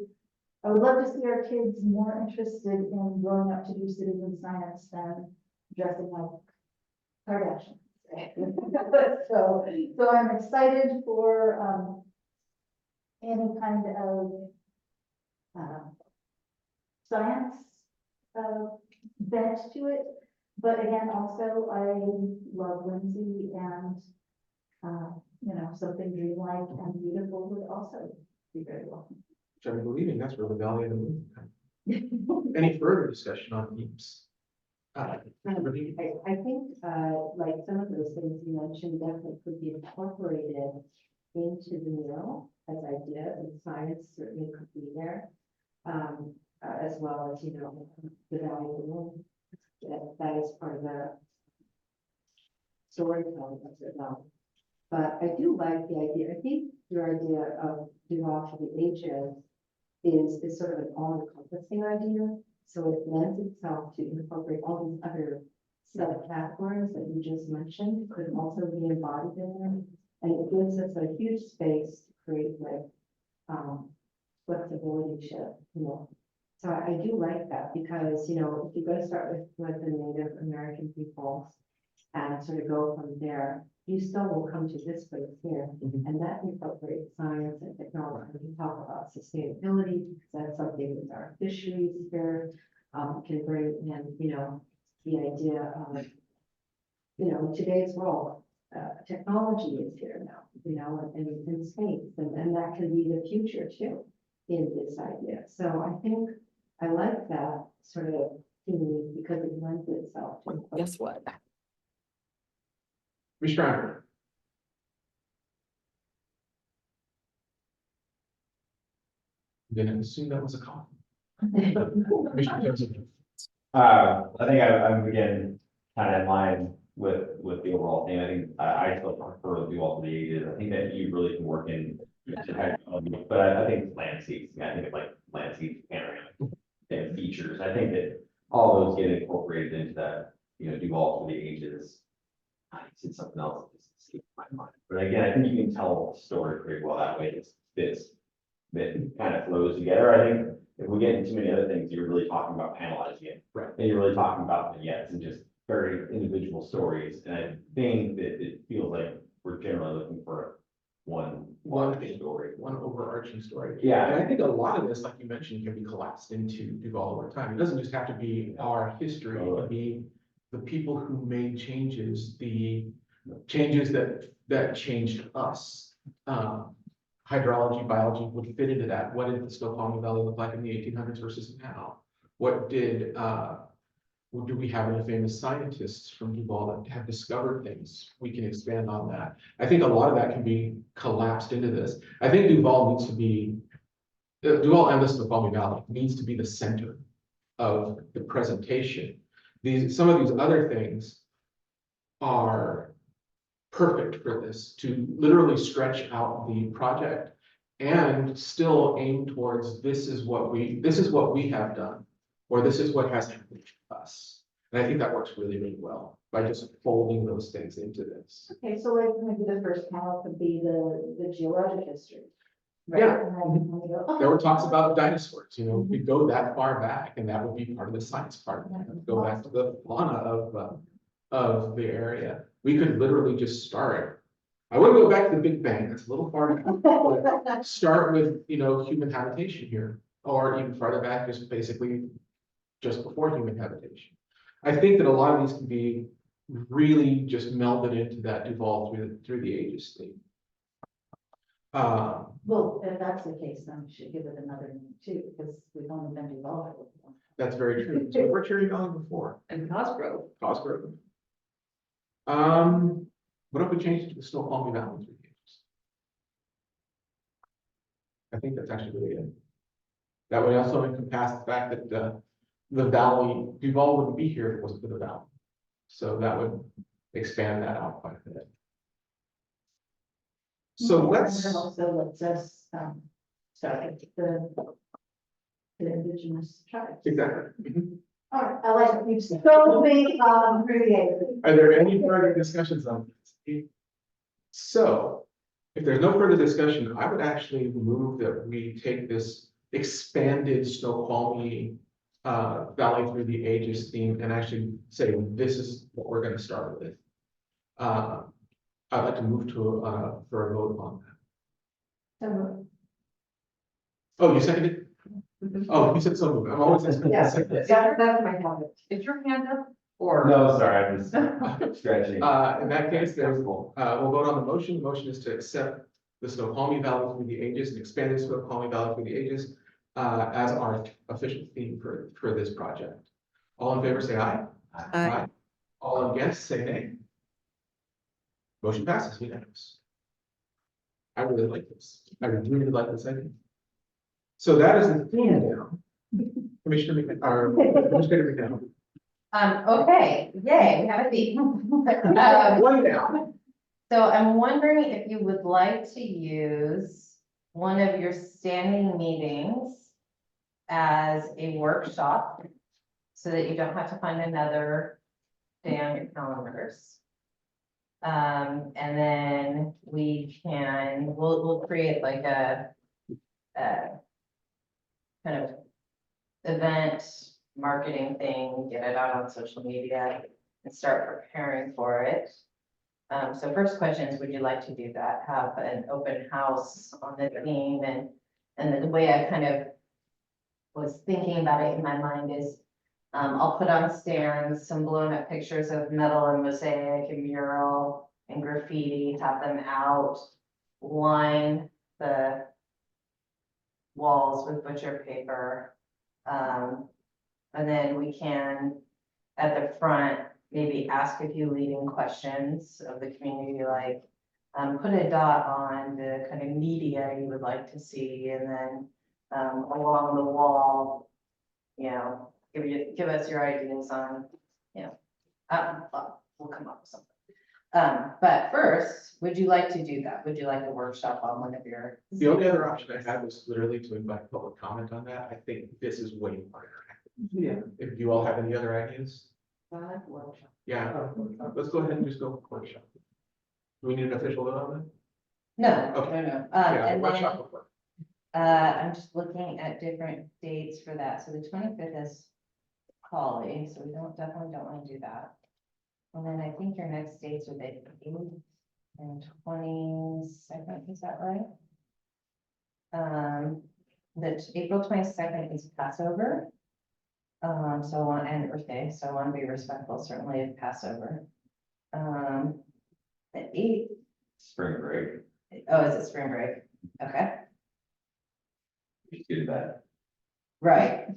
see our kids more interested in growing up to do citizen science than dressing like Kardashians. So I'm excited for any kind of science bent to it. But again, also I love whimsy and you know, something dreamlike and beautiful would also be very welcome. Which I'm believing that's where the Valley of the Moon. Any further discussion on themes? I think, like some of those things you mentioned definitely could be incorporated into the meal as ideas, and science certainly could be there. As well as, you know, the Valley of the Moon, that is part of the storytelling of it now. But I do like the idea, I think your idea of Duvall for the ages is sort of an all-encompassing idea. So it lends itself to incorporate all these other subcategories that you just mentioned, could also be embodied in them. And it gives us a huge space to create like flexibility shift, you know. So I do like that because, you know, if you're going to start with the Native American peoples and sort of go from there, you still will come to this place here. And that incorporates science and technology. We can talk about sustainability, because that's something with our fisheries here. Can bring in, you know, the idea of, you know, today's world, technology is here now, you know, and in space, and that can be the future too in this idea. So I think I like that sort of theme because it lends itself to. Guess what? Mr. Andrew. I'm gonna assume that was a call. Mr. Johnson. I think I'm again kind of in line with the overall thing. I think I still prefer the all for the ages. I think that you really can work in, but I think landscapes, I think it's like landscape panoramic and features. I think that all those get incorporated into that, you know, do all for the ages. I said something else that just escaped my mind. But again, I think you can tell a story pretty well that way. It's this that kind of flows together. I think if we get into too many other things, you're really talking about panelizing it. Right. And you're really talking about vignettes and just very individual stories, and I think that it feels like we're generally looking for one large story. One overarching story. Yeah. And I think a lot of this, like you mentioned, can be collapsed into Duvall over time. It doesn't just have to be our history, it can be the people who made changes, the changes that changed us. Hydrology, biology would fit into that. What did the Snoqualmie Valley look like in the 1800s versus now? What did, do we have any famous scientists from Duvall that have discovered things? We can expand on that. I think a lot of that can be collapsed into this. I think Duvall needs to be, Duvall and the Snoqualmie Valley needs to be the center of the presentation. Some of these other things are perfect for this, to literally stretch out the project and still aim towards this is what we have done, or this is what has happened to us. And I think that works really, really well by just folding those things into this. Okay, so like maybe the first panel could be the geologic history. right? Yeah. And then we go, oh, There were talks about dinosaurs, you know, we go that far back and that would be part of the science part. Go back to the fauna of the area. We could literally just start. I wouldn't go back to the Big Bang, that's a little far. But start with, you know, human habitation here, or even farther back, just basically just before human habitation. I think that a lot of these can be really just melded into that Duvall through the ages theme. Well, if that's the case, then we should give it another name too, because we've only been developed with one. That's very true. So we're Cherry Valley before, And Cosgrove. Cosgrove. What if we change it to the Snoqualmie Valley through the ages? I think that's actually really good. That would also encompass the fact that the valley, Duvall wouldn't be here if it wasn't for the valley. So that would expand that out quite a bit. So let's, And also it says, sorry, the indigenous tribes. exactly. Mhm. All right, I like it. You've so many, creative. Are there any further discussions on this? So, if there's no further discussion, I would actually move that we take this expanded Snoqualmie Valley through the ages theme and actually say, this is what we're gonna start with. I'd like to move to for a vote on that. So, Oh, you seconded? Oh, you said so moved. I'm always. Yes. That's my topic. Is your hand up or? No, sorry, I'm just stretching. In that case, we'll vote on the motion. The motion is to accept the Snoqualmie Valley through the ages and expand the Snoqualmie Valley through the ages as our official theme for this project. All in favor, say aye. Aye. All against, say nay. Motion passes unanimous. I really like this. I really like this idea. So that is the theme now. Commissioner Administrator McDowell. Okay, yay, we have a theme. One down. So I'm wondering if you would like to use one of your standing meetings as a workshop so that you don't have to find another day on your calendars. And then we'll create like a kind of event marketing thing, get it out on social media and start preparing for it. So first question is, would you like to do that? Have an open house on the theme and the way I kind of was thinking about it in my mind is I'll put on stands some blown up pictures of metal and mosaic and mural and graffiti, have them out, line the walls with butcher paper. And then we can, at the front, maybe ask a few leading questions of the community, like put a dot on the kind of media you would like to see, and then along the wall, you know, give us your ideas on, you know, we'll come up with something. But first, would you like to do that? Would you like a workshop on one of your? The only other option I had was literally to invite public comment on that. I think this is way more interactive. Yeah. If you all have any other ideas, Workshop. yeah, let's go ahead and just go workshop. Do we need an official vote on No, Okay. no. that? Yeah, And workshop then, will work. I'm just looking at different dates for that. So the 25th is Holly, so we definitely don't want to do that. And then I think your next dates are the 8th and 22nd, is that right? The April 22nd is Passover. So I want, and Earth Day, so I want to be respectful certainly of Passover. The 8th, Spring break, oh, is it spring break? Okay, just do that. right.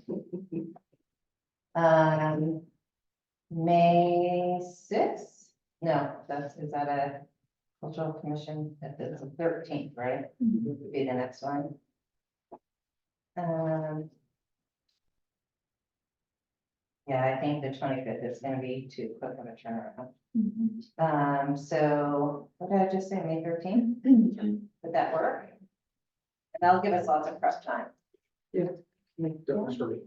May 6th? No, is that a cultural commission? That's the 13th, right? Would be the next one. Yeah, I think the 25th is gonna be too quick of a turnaround. So what did I just say, May 13th? Would that work? And that'll give us lots of prep time. That works for me.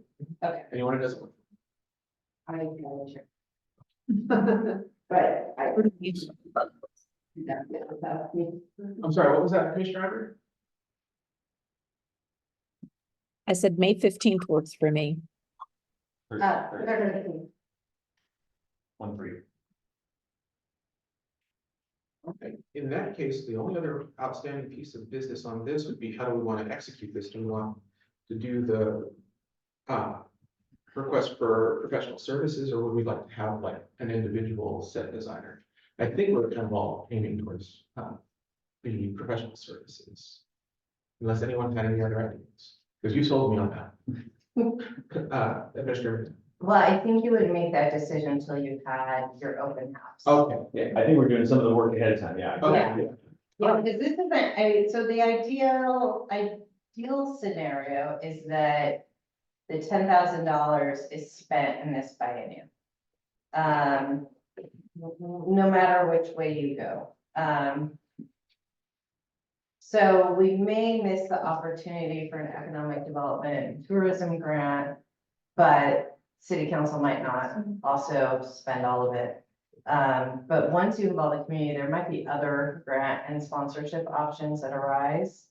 Okay. Anyone who doesn't? I know, sure. Right. I'm sorry, what was that, Commissioner Ivory? I said May 15th works for me. One for you. Okay, in that case, the only other outstanding piece of business on this would be how do we want to execute this? Do we want to do the request for professional services, or would we like to have like an individual set designer? I think we're kind of all aiming towards the professional services. Unless anyone had any other ideas, because you sold me on that. Administrator. Well, I think you would make that decision until you've had your open house. Okay. Yeah, I think we're doing some of the work ahead of time, yeah. Okay. Yeah, because this isn't, so the ideal scenario is that the $10,000 is spent in this biennium. No matter which way you go. So we may miss the opportunity for an economic development and tourism grant, but city council might not also spend all of it. But once you involve the community, there might be other grant and sponsorship options that arise.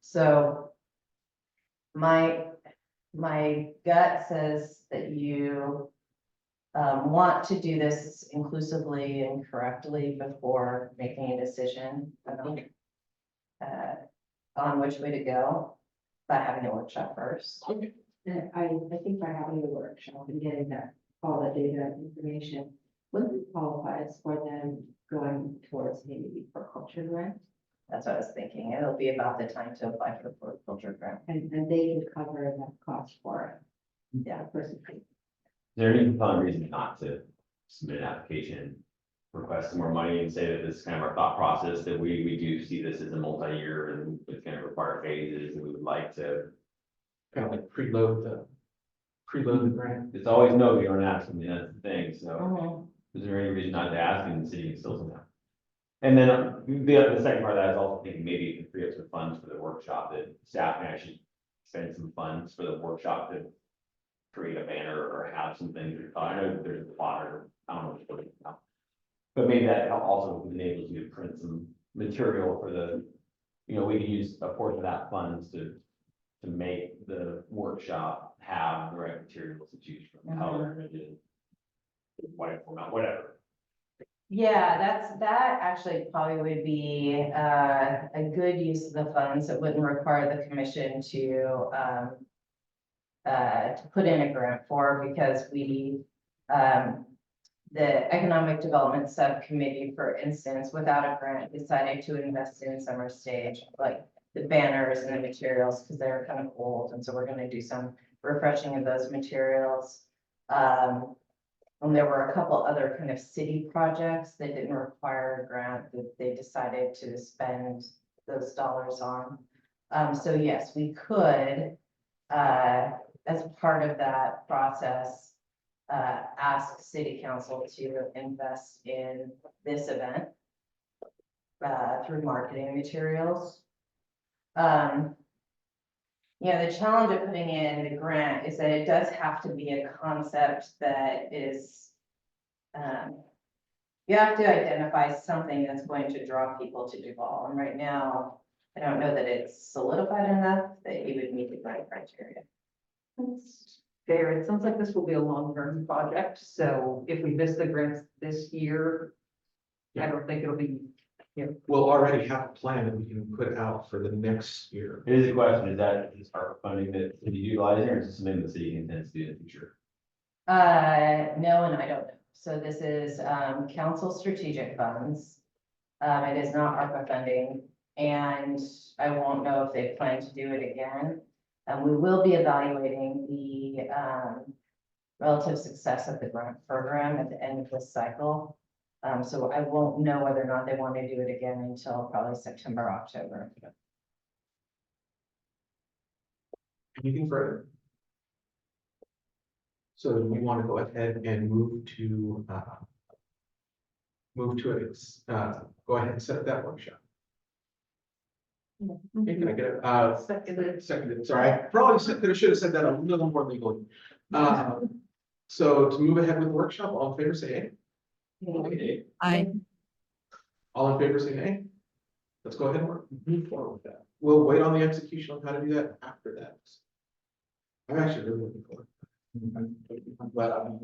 So my gut says that you want to do this inclusively and correctly before making a decision on which way to go, by having a workshop first. And I think by having the workshop and getting that, all the data and information, wouldn't it qualifies for them going towards maybe the culture grant? That's what I was thinking. It'll be about the time to apply for the horticulture grant. And they could cover that cost for it. Yeah. Person. Is there any compelling reason not to submit an application, request some more money and say that this is kind of our thought process, that we do see this as a multi-year and it's gonna require phases and we would like to. Kind of like preload the grant. It's always no, you aren't asking, me, that's the thing, so Mhm. is there any reason not to ask and the city can still do that? And then the second part of that is also thinking maybe you can free up some funds for the workshop, that staff can actually spend some funds for the workshop to create a banner or have some things. I know that there's a plotter, I don't know what it's about. But maybe that also enables you to print some material for the, we could use a portion of that funds to make the workshop have the right materials to choose from, color, images, white format, whatever. Yeah, that actually probably would be a good use of the funds. It wouldn't require the commission to put in a grant for, because the Economic Development Subcommittee, for instance, without a grant, decided to invest in Summer Stage, like the banners and the materials, because they're kind of old, and so we're gonna do some refreshing of those materials. And there were a couple other kind of city projects that didn't require a grant that they decided to spend those dollars on. So yes, we could, as part of that process, ask city council to invest in this event through marketing materials. The challenge of putting in the grant is that it does have to be a concept that is, you have to identify something that's going to draw people to Duvall. And right now, I don't know that it's solidified enough that you would meet the grant criteria. fair. It sounds like this will be a long-term project, so if we miss the grants this year, I don't think it'll be, We'll already have a plan that we can put out for the next year. It is a question, is that is ARPA funding that to be utilizing, or is it something the city intends to do in the future? No, and I don't know. So this is, council strategic funds. It is not ARPA funding, and I won't know if they plan to do it again. And we will be evaluating the, relative success of the grant program at the end of this cycle. So I won't know whether or not they want to do it again until probably September, October. Anything further? So do we want to go ahead and move to it, go ahead and set up that workshop. Hey, can I get a, seconded, sorry, I probably should have said that a little more legally. So to move ahead with the workshop, all in favor, say aye. I, All in favor, say nay. Let's go ahead and move forward with that. We'll wait on the execution on how to do that after that. I'm actually really looking forward. I'm glad I'm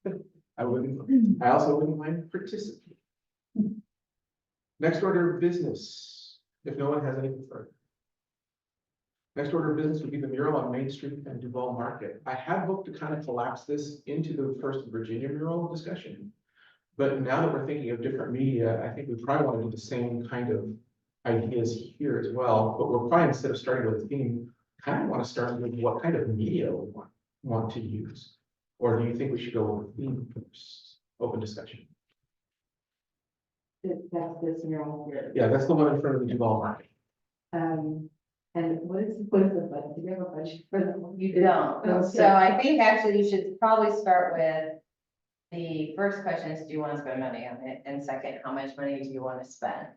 here. I also wouldn't mind participating. Next order of business, if no one has anything further. Next order of business would be the mural on Main Street and Duvall Market. I had hoped to kind of collapse this into the first Virginia mural discussion. But now that we're thinking of different media, I think we probably want to do the same kind of ideas here as well. But we're probably, instead of starting with a theme, kind of want to start with what kind of media we want to use. Or do you think we should go with theme first? Open discussion. That's this mural here. Yeah, that's the one in front of the Duvall Market. And what is the budget? Do you have a budget for that one? You don't. Okay. So I think actually you should probably start with the first question is, do you want to spend money on it? And second, how much money do you want to spend?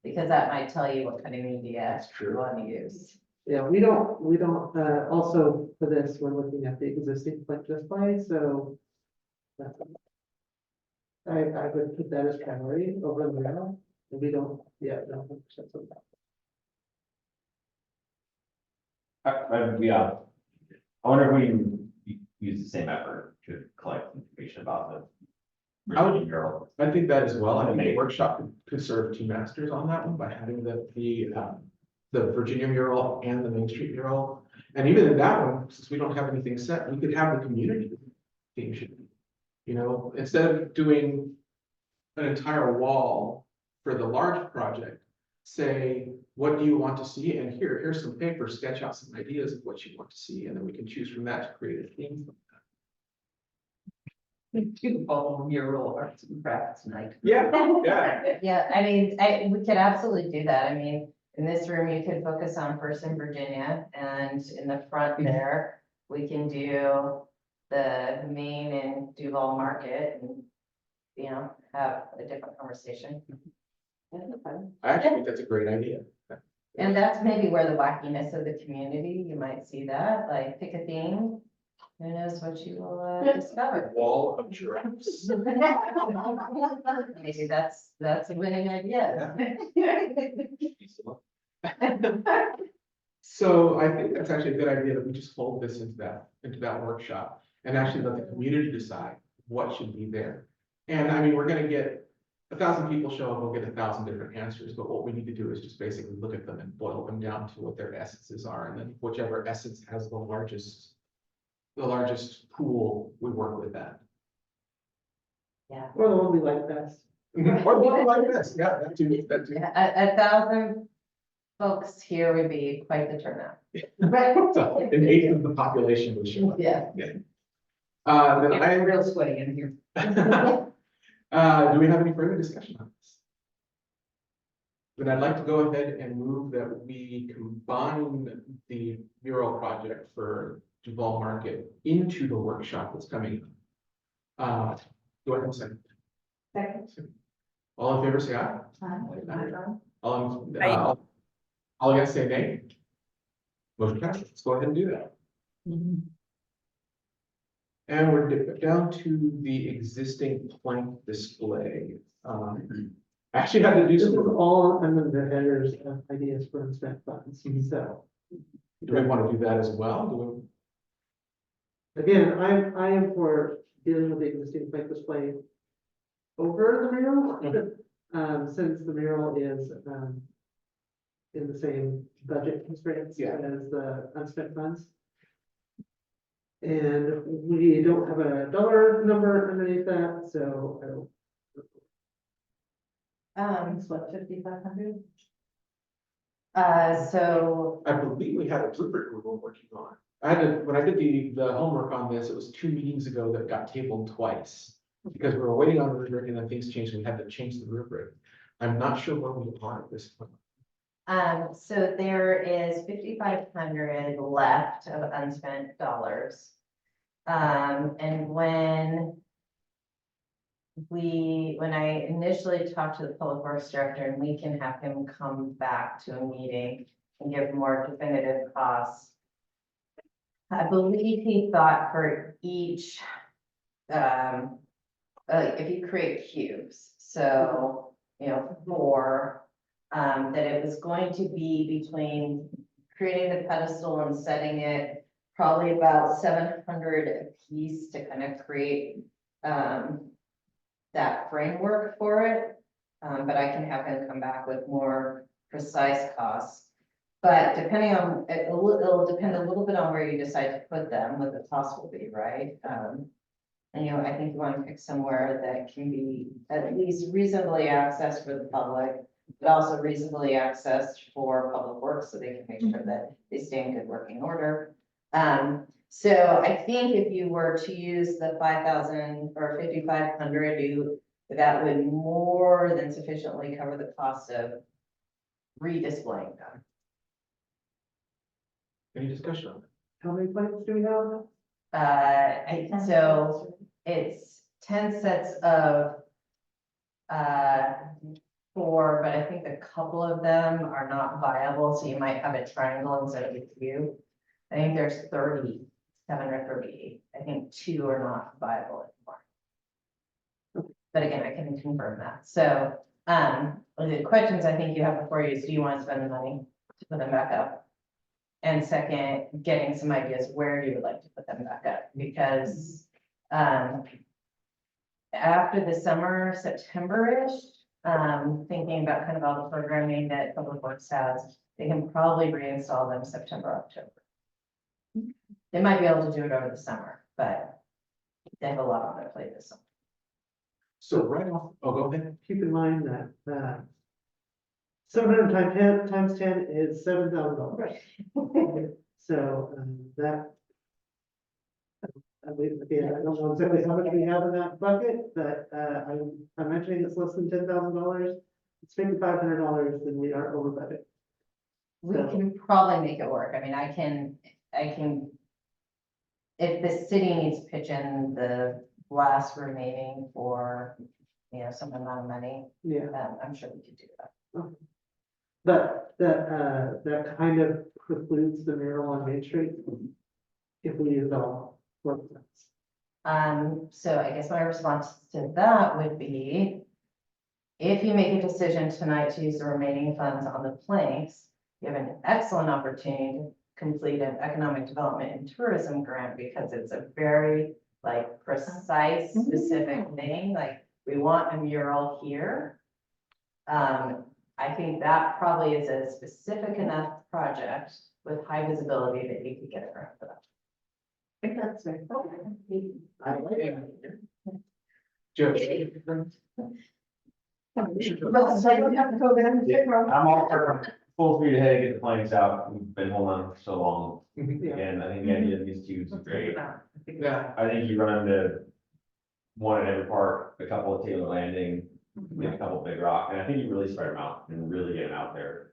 Because that might tell you what kind of media That's true. you want to use. Yeah, we don't, also for this, we're looking at the existing print display, so. I would put that as priority over the mural, and we don't, yeah, no. 100% of that. Yeah, I wonder if we can use the same effort to collect information about the I would- Virginia mural. I think that as well. I think the workshop could serve two masters on that one by having the Virginia mural and the Main Street mural. And even in that one, since we don't have anything set, we could have the community theme sheet. You know, instead of doing an entire wall for the large project, say, what do you want to see? And here's some paper, sketch out some ideas of what you want to see, and then we can choose from that to create a theme. do follow mural arts and crafts night. Yeah, yeah. Yeah, I mean, we could absolutely do that. I mean, in this room, you could focus on First in Virginia, and in the front there, we can do the Main and Duval Market and, you know, have a different conversation. I actually think that's a great idea. And that's maybe where the wackiness of the community, you might see that, like pick a theme. Who knows what you will discover. Wall of giraffes. Maybe that's a winning idea. So I think that's actually a good idea that we just fold this into that workshop and actually let the community decide what should be there. And I mean, we're gonna get 1,000 people show up, we'll get 1,000 different answers, but what we need to do is just basically look at them and boil them down to what their essences are, and then whichever essence has the largest pool, we work with that. Yeah. Or the one we like best. Or one like this, yeah, that too. Yeah, 1,000 folks here would be quite the turnout. So an eighth of the population would show up. Yeah. Then I'm real sweaty in here. do we have any further discussion on this? Then I'd like to go ahead and move that we combine the mural project for Duvall Market into the workshop that's coming. Do I have a second? Second. All in favor, say aye. Aye. All against, say nay. Motion passes. Let's go ahead and do that. And we're down to the existing plank display. Actually had to do This is some, all under the headers of ideas for unspent funds, so. do we want to do that as well? again, I am for dealing with the existing plate display over the mural. Since the mural is, in the same budget constraints Yeah. as the unspent funds. And we don't have a dollar number underneath that, so I don't. Um, It's what, 5,500? so, I believe we had a rubric we were working on. I had to, when I did the homework on this, it was 2 meetings ago that got tabled twice. Because we were waiting on the rubric and then things changed, and we had to change the rubric. I'm not sure where we are at this point. so there is 5,500 left of unspent dollars. And when I initially talked to the public works director, and we can have him come back to a meeting and give more definitive costs. I believe he thought for each, if you create cubes, so, 4, that it was going to be between creating the pedestal and setting it, probably about 700 a piece to kind of create, that framework for it. But I can have him come back with more precise costs. But depending on, it'll depend a little bit on where you decide to put them, what the cost will be, right? And I think you want to pick somewhere that can be at least reasonably accessed for the public, but also reasonably accessed for public works, so they can make sure that they stay in good working order. So I think if you were to use the 5,000 or 5,500, that would more than sufficiently cover the cost of redisplaying them. Any discussion on it? How many plates do we have? So it's 10 sets of 4, but I think a couple of them are not viable, so you might have a triangle instead of a cube. I think there's 37 or 38. I think 2 are not viable anymore. But again, I can confirm that. So, the questions I think you have before you is, do you want to spend the money to put them back up? And second, getting some ideas where you would like to put them back up, because, after the summer, September-ish, thinking about kind of all the programming that Public Works has, they can probably reinstall them September, October. They might be able to do it over the summer, but they have a lot on their plate this summer. So right off, oh, go ahead. Keep in mind that, 700 times 10 is $7,000. So, that. I don't know exactly how much we have in that bucket, but, I'm mentioning it's less than $10,000. It's $5,500, then we are over budget. We can probably make it work. I mean, I can, if the city needs to pitch in the last remaining for, some amount of money, Yeah. I'm sure we could do that. But that kind of precludes the mural on Main Street. If we use it all. So I guess my response to that would be, if you make a decision tonight to use the remaining funds on the planks, you have an excellent opportunity to complete an economic development and tourism grant, because it's a very precise, specific thing, like we want a mural here. I think that probably is a specific enough project with high visibility that you could get a grant for that. I think that's very. I like it. Joe. I'm all for full speed ahead, get the planks out, we've been holding on for so long. Mhm. Again, I think the idea of these tubes is great. Yeah, I think you run into one at every park, a couple at Taylor Landing, get a couple Big Rock, and I think you really spread them out and really get them out there.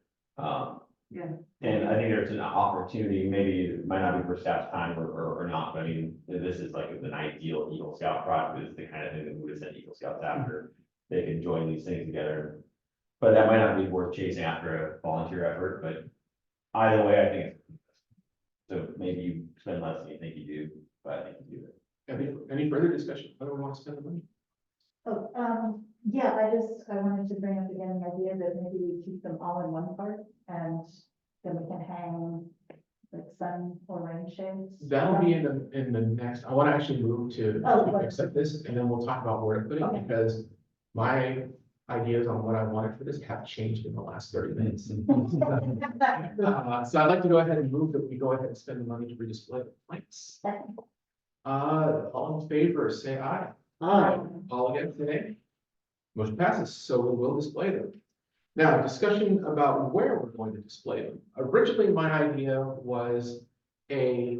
Yeah. And I think there's an opportunity, maybe it might not be for staff's time or not, but I mean, this is like an ideal Eagle Scout project, is the kind of thing that we would have sent Eagle Scouts after. They can join these things together. But that might not be worth chasing after a volunteer effort, but either way, I think it's. So maybe you spend less than you think you do, but I think you do it. any further discussion? How do we want to spend the money? Oh, yeah, I wanted to bring up again the idea that maybe we keep them all in one part, and then we can hang like sun or rain rain shades? That'll be in the next, I want to actually move to Oh, right. accept this, and then we'll talk about where to put Okay. it, because my ideas on what I wanted for this have changed in the last 30 minutes. So I'd like to go ahead and move that we go ahead and spend the money to redisplay the planks. All in favor, say aye. All against, say nay. Motion passes, so we will display them. Now, discussion about where we're going to display them. Originally, my idea was a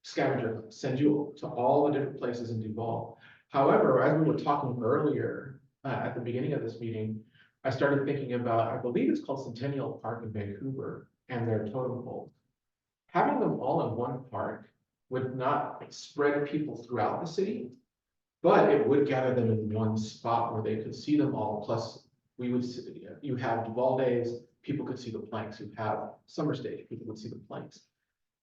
scavenger, send you to all the different places in Duvall. However, as we were talking earlier, at the beginning of this meeting, I started thinking about, I believe it's called Centennial Park in Vancouver, and their totem poles. Having them all in one park would not spread people throughout the city, but it would gather them in one spot where they could see them all. Plus, we would, you have Duvall days, people could see the planks. You have summer stage, people would see the planks.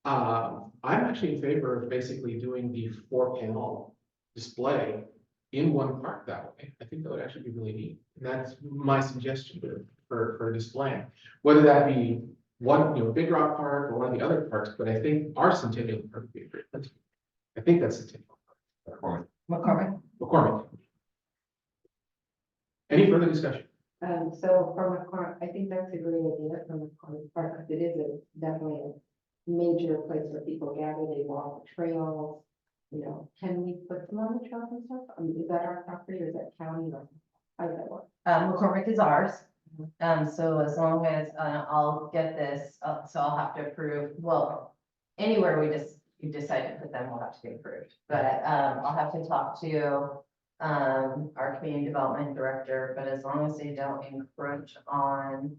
I'm actually in favor of basically doing the 4-panel display in one park that way. I think that would actually be really neat. And that's my suggestion for displaying, whether that be one, Big Rock Park or one of the other parks, but I think our Centennial Park would be a great place. I think that's Centennial Park. McCormick. Any further discussion? So for McCormick, I think that's a great idea for McCormick Park, because it is definitely a major place where people gather, they walk the trails. Can we put them on the trails and stuff? I mean, is that our property or is that county or how does that work? McCormick is ours. So as long as, I'll get this, so I'll have to approve, well, anywhere you decide to put them will have to be approved. But, I'll have to talk to, our community development director, but as long as they don't encroach on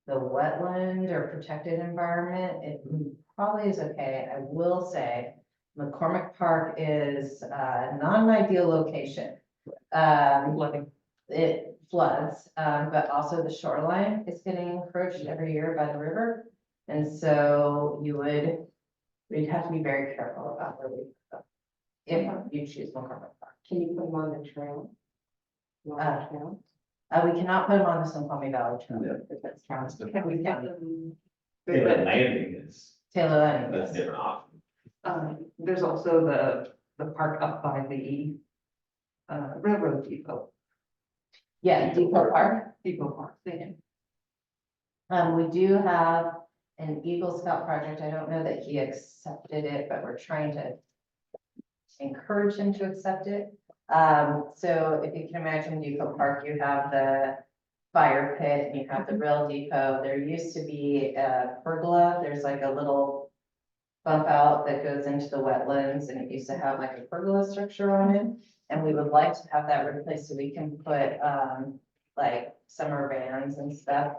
the wetland or protected environment, it probably is okay. I will say McCormick Park is, not an ideal location. It floods, but also the shoreline is getting encroached every year by the river. And so we'd have to be very careful about where we go if you choose McCormick Park. Can you put them on the trail? Trail? We cannot put them on the Snoqualmie Valley Trail. If that's counts. Can we get Yeah. them? Taylor landing is, Taylor Landing, that's a yes. different option. There's also the park up by the railroad depot, Yeah, Depot Park. depot park thing. We do have an Eagle Scout project. I don't know that he accepted it, but we're trying to encourage him to accept it. So if you can imagine Depot Park, you have the fire pit and you have the rail depot. There used to be a pergola. There's like a little bump out that goes into the wetlands, and it used to have like a pergola structure on it. And we would like to have that replaced so we can put, like summer vans and stuff,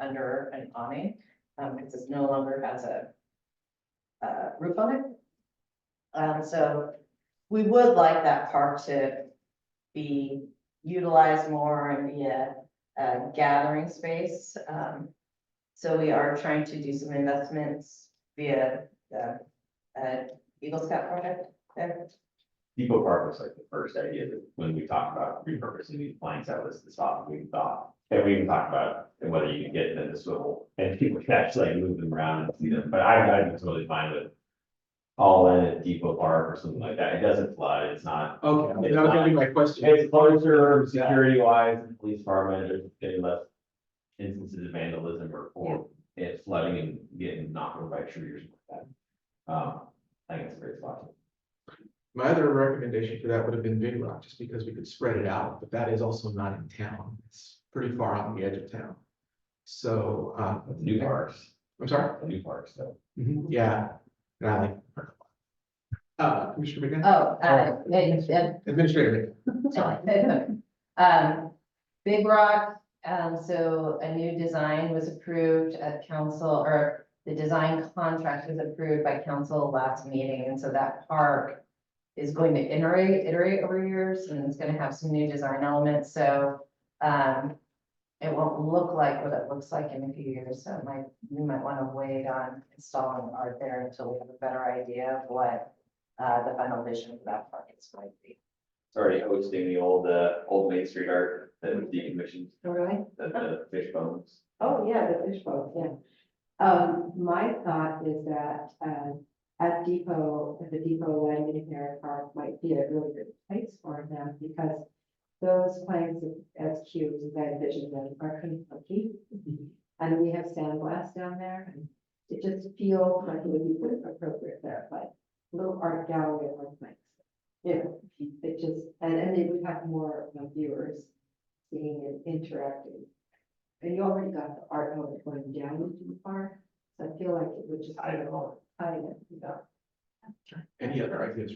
under an awning, because it no longer has a roof on it. So we would like that park to be utilized more and be a gathering space. So we are trying to do some investments via the Eagle Scout project there. Depot Park was like the first idea that when we talked about repurposing these planks, that was the spot we thought. And we even talked about whether you can get them to swivel and people can actually like move them around and see them, but I'd be totally fine with all in at Depot Park or something like that. It doesn't flood, it's not. Okay, that was gonna be my question. It's closer security wise, the police department, there's getting less instances of vandalism or it flooding and getting knocked over by trees or something like that. I think it's a great spot. My other recommendation for that would have been Big Rock, just because we could spread it out, but that is also not in town. It's pretty far on the edge of town. So, New parks, I'm sorry? the new parks, so. Yeah. And I like. Commissioner McGinn? Oh, Administrator McGinn. Sorry. Big Rock, so a new design was approved at council, or the design contract was approved by council last meeting, and so that park is going to iterate over years, and it's gonna have some new design elements, so it won't look like what it looks like in a few years, so we might wanna wait on installing art there until we have a better idea of what the final vision for that park is going to be. It's already hosting the old Main Street art that was decommissioned, Really? the fish bones. Oh, yeah, the fishbowl, yeah. My thought is that, at Depot, at the Depot Landing Fair Park might be a really good place for them because those planks as cubes, as I envision them, are kind of funky. And we have sandblast down there, and it just feels like it would be appropriate there, like a little art gallery of our planks. Yeah, it just, and they would have more viewers seeing it interacting. And you already got the art mode going down into the park, so I feel like it would just. I don't know. Yeah. Any other ideas?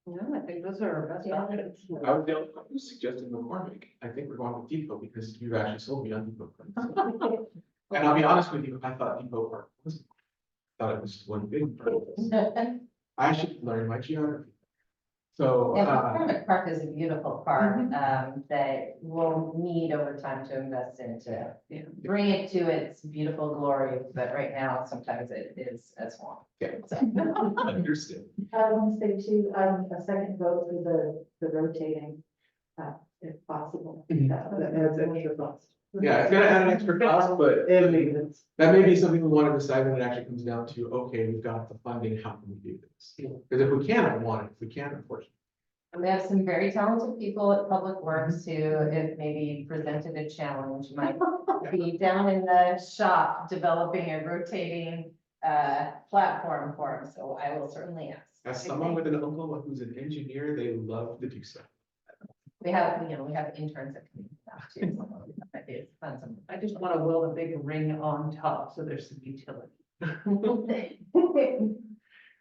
No, I think those are our best Yeah. options. I was the only one who suggested McCormick. I think we're going with Depot because you've actually sold me on Depot. And I'll be honest with you, I thought Depot Park was, thought it was one big park. I should learn my geography. So, Yeah, McCormick Park is a beautiful park, that we'll need over time to invest into. Yeah. Bring it to its beautiful glory, but right now, sometimes it is a swamp. Yeah. So, understood. I want to say too, a second vote for the rotating, if possible. Mhm. That adds extra cost. Yeah, it's gonna add an extra cost, but And maintenance. that may be something we want to decide when it actually comes down to, okay, we've got the funding, how can we do this? Because if we can, I want it. If we can't, unfortunately. We have some very talented people at Public Works who, if maybe presented a challenge, might be down in the shop developing a rotating platform for them, so I will certainly ask. As someone with an uncle who's an engineer, they love to do so. We have, we have interns that can do that too. so that might be fun some- I just want to weld a big ring on top, so there's some utility.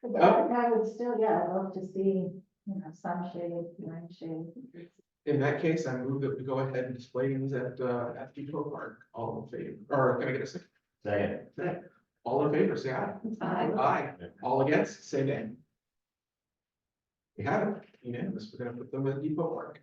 But I would still, yeah, I'd love to see, sunshade, rain shade. In that case, I move that we go ahead and display these at Depot Park. All in favor, or can I get a second? Second. All in favor, say aye. Aye. Aye. All against, say nay. We have it, unanimous. We're gonna put them at Depot Park.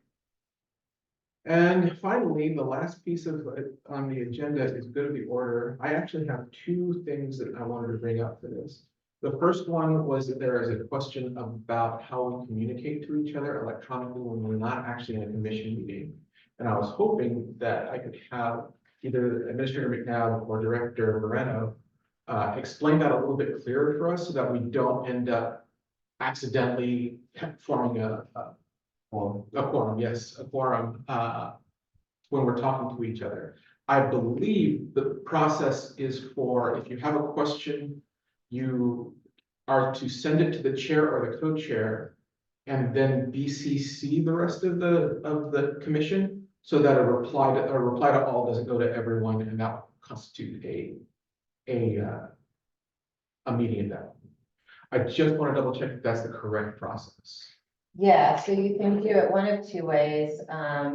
And finally, the last piece of on the agenda is good of the order. I actually have two things that I wanted to bring up for this. The first one was that there is a question about how we communicate to each other electronically when we're not actually in a commission meeting. And I was hoping that I could have either Administrator McNabb or Director Moreno explain that a little bit clearer for us so that we don't end up accidentally forming a quorum, yes, a quorum, when we're talking to each other. I believe the process is for, if you have a question, you are to send it to the chair or the co-chair and then BCC the rest of the commission so that a reply to all doesn't go to everyone and that will constitute a meeting at that. I just want to double check if that's the correct process. Yeah, so you can do it one of two ways,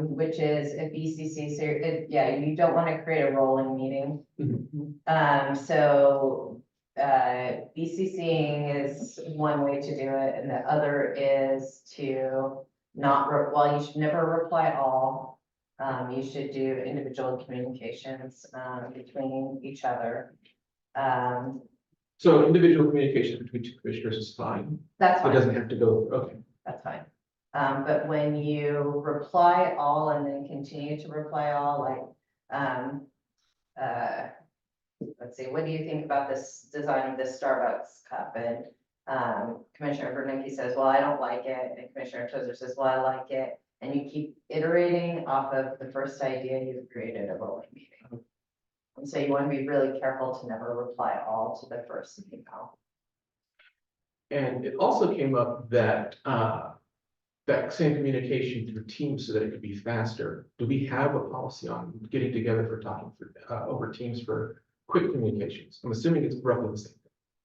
which is a BCC, so you don't want to create a rolling meeting. So BCCing is one way to do it, and the other is to well, you should never reply all. You should do individual communications between each other. So individual communication between two commissioners is fine. That's It fine. doesn't have to go, okay. That's fine. But when you reply all and then continue to reply all, like, let's see, what do you think about this design of this Starbucks cup? And, Commissioner Bernanke says, well, I don't like it. And Commissioner Tozer says, well, I like it. And you keep iterating off of the first idea you've created a rolling meeting. And so you want to be really careful to never reply all to the first email. And it also came up that that same communication through Teams so that it could be faster. Do we have a policy on getting together for talking over Teams for quick communications? I'm assuming it's roughly the same.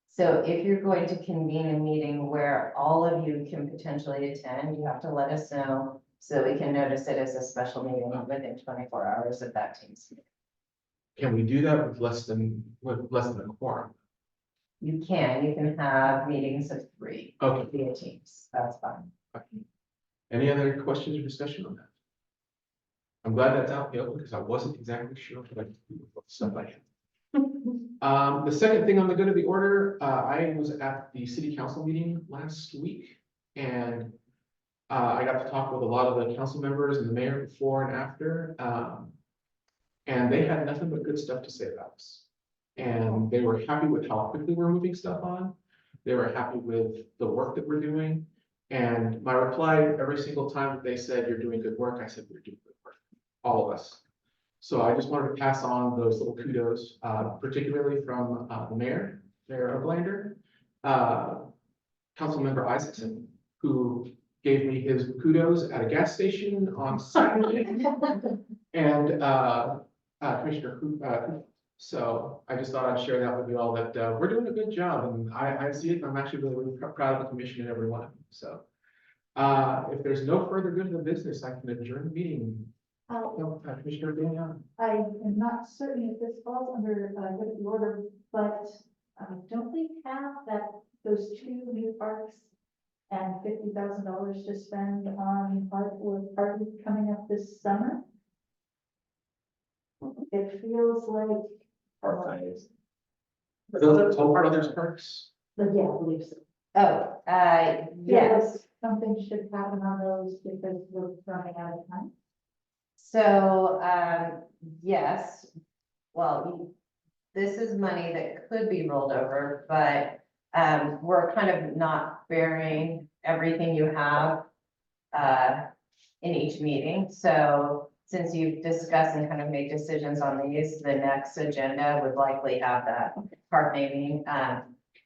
So if you're going to convene a meeting where all of you can potentially attend, you have to let us know so we can notice it as a special meeting within 24 hours of that team's meeting. Can we do that with less than a quorum? You can have meetings of 3 Okay. via Teams. That's fine. Any other questions or discussion on that? I'm glad that's out in the open because I wasn't exactly sure what stuff I had. The second thing on the good of the order, I was at the city council meeting last week and I got to talk with a lot of the council members and the mayor before and after. And they had nothing but good stuff to say about us. And they were happy with how quickly we're moving stuff on. They were happy with the work that we're doing. And my reply every single time that they said, you're doing good work, I said, we're doing good work, all of us. So I just wanted to pass on those little kudos, particularly from the Mayor Oberlander, Councilmember Isaacson, who gave me his kudos at a gas station on Saturday. And Commissioner Coop. So I just thought I'd share that with you all, that we're doing a good job, and I see it. I'm actually really proud of the commission and everyone. So if there's no further good of the business, I can adjourn the meeting. No, Commissioner Danielle. I am not certain if this falls under good of the order, but don't we have those 2 new parks and $50,000 to spend on party coming up this summer? It feels like. Are those all part of those parks? But yeah, I believe so. Oh, Feel yes. like something should happen on those because we're running out of time. So, yes, well, this is money that could be rolled over, but, we're kind of not bearing everything you have, in each meeting. So since you've discussed and kind of made decisions on these, the next agenda would likely have that park naming.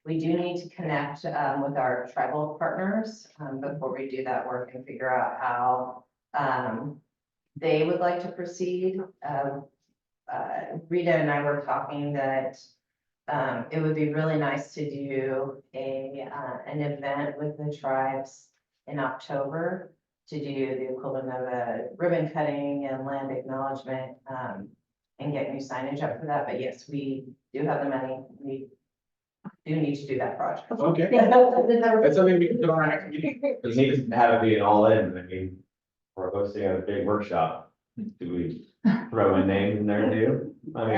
We do need to connect, with our tribal partners, before we do that work and figure out how, they would like to proceed. Rita and I were talking that it would be really nice to do an event with the tribes in October to do the equivalent of a ribbon cutting and land acknowledgement, and get new signage up for that. But yes, we do have the money. We do need to do that project. Okay, that's something we can put on our next meeting. Does he just have it be an all in? I mean, we're hosting a big workshop. Do we throw in names in there too? I mean,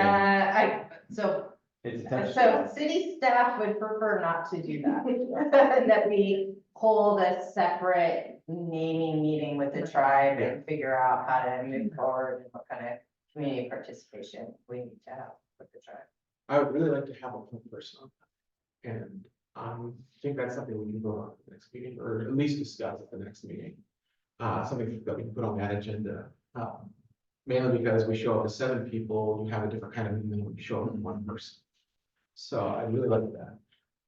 it's a tough. So city staff would prefer not to do that. That we hold a separate naming meeting with the tribe and figure out how to move forward and what kind of community participation we need to have with the tribe. I would really like to have a point person on that. And I think that's something we can vote on at the next meeting, or at least discuss at the next meeting. Something that we can put on that agenda. Mainly because we show up as 7 people, you have a different kind of meeting than when you show up as 1 person. So I really like that.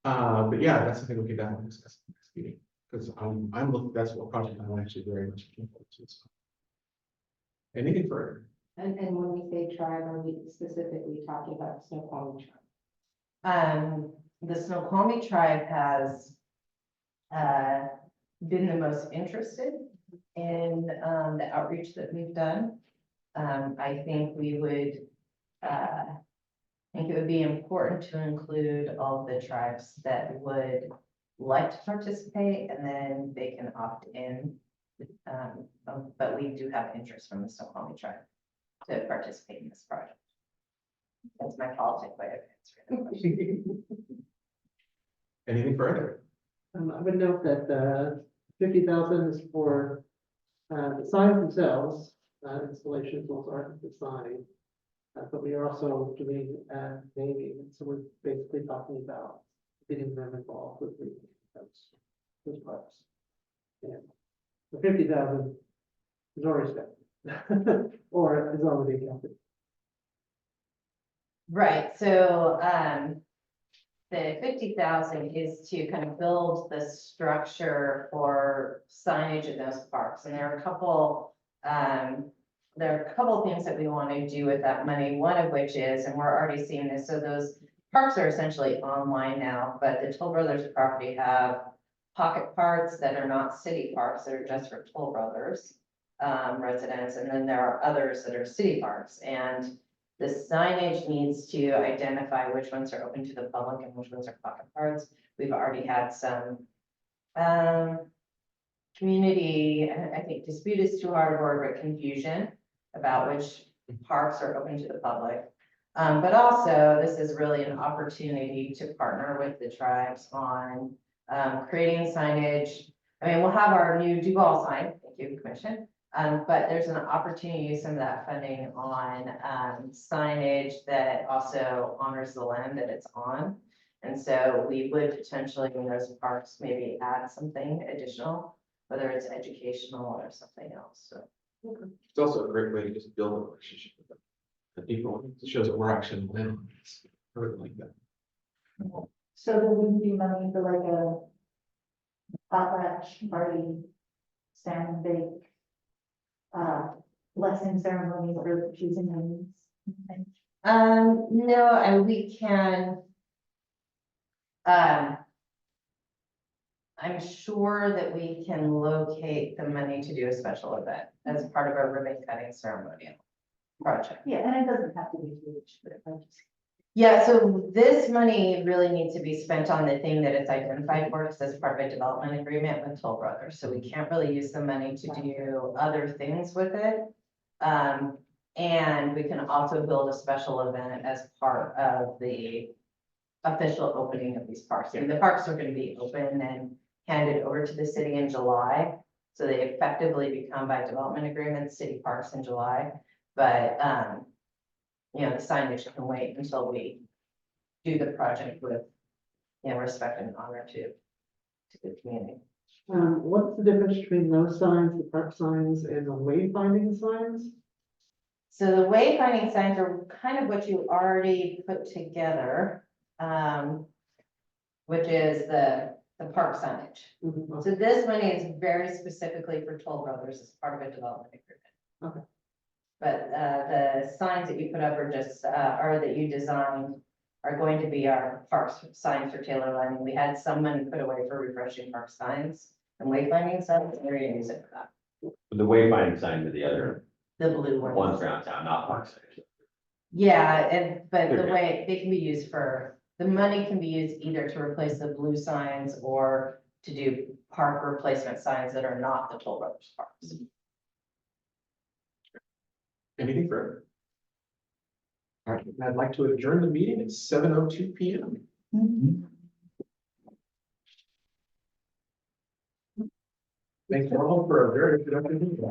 But yeah, that's something we can definitely discuss at the next meeting. Because I'm looking, that's what project I'm actually very much looking forward to. So. Anything further? And when we say tribe, are we specifically talking about Snoqualmie tribe? The Snoqualmie tribe has been the most interested in the outreach that we've done. I think we would, think it would be important to include all the tribes that would like to participate, and then they can opt in. But we do have interest from the Snoqualmie tribe to participate in this project. That's my politic way of answering the question. Anything further? I would note that 50,000 is for the signs themselves, installations, those aren't the sign. But we are also doing naming, and so we're basically talking about getting them involved with those parts. And the 50,000 is already spent, or is already counted. Right, so, the 50,000 is to kind of build the structure for signage in those parks, and there are a couple things that we want to do with that money, one of which is, and we're already seeing this, so those parks are essentially online now, but the Toll Brothers property have pocket parks that are not city parks, that are just for Toll Brothers residents, and then there are others that are city parks, and the signage needs to identify which ones are open to the public and which ones are pocket parks. We've already had some community, I think dispute is too hard a word, but confusion about which parks are open to the public. But also, this is really an opportunity to partner with the tribes on creating signage. I mean, we'll have our new Duvall sign, thank you, Commission, But there's an opportunity to use some of that funding on, signage that also honors the land that it's on. And so we would potentially, in those parks, maybe add something additional, whether it's educational or something else, so. It's also a great way to just build a relationship with them. The people, it shows that we're actually living. I really like that. So there wouldn't be money for like a potlatch party, stand and bake, blessing ceremony for choosing names. No, and we can. I'm sure that we can locate the money to do a special event as part of our ribbon cutting ceremonial project. Yeah, and it doesn't have to be huge, but if I just. Yeah, so this money really needs to be spent on the thing that it's identified for, because as part of a development agreement with Toll Brothers, so we can't really use the money to do other things with it. And we can also build a special event as part of the official opening of these parks. And the parks are gonna be open and handed over to the city in July. So they effectively become by development agreement, city parks in July, but, you know, the signage can wait until we do the project with, you know, respect and honor to the community. What's the difference between those signs, the park signs, and the wayfinding signs? So the wayfinding signs are kind of what you already put together, which is the park signage. Mhm, So this money is very specifically for Toll Brothers as part of a development agreement. Okay. But the signs that you put up are just, or that you designed are going to be our parks signs for Taylor Landing. We had some money put away for refreshing park signs and wayfinding signs, and we're gonna use it for that. The wayfinding sign to the other The blue ones. ones around town, not park signs. Yeah, but the Okay. way they can be used for, the money can be used either to replace the blue signs or to do park replacement signs that are not the Toll Brothers parks. Anything further? All right, I'd like to adjourn the meeting at 7:02 PM. Thanks all for a very productive meeting.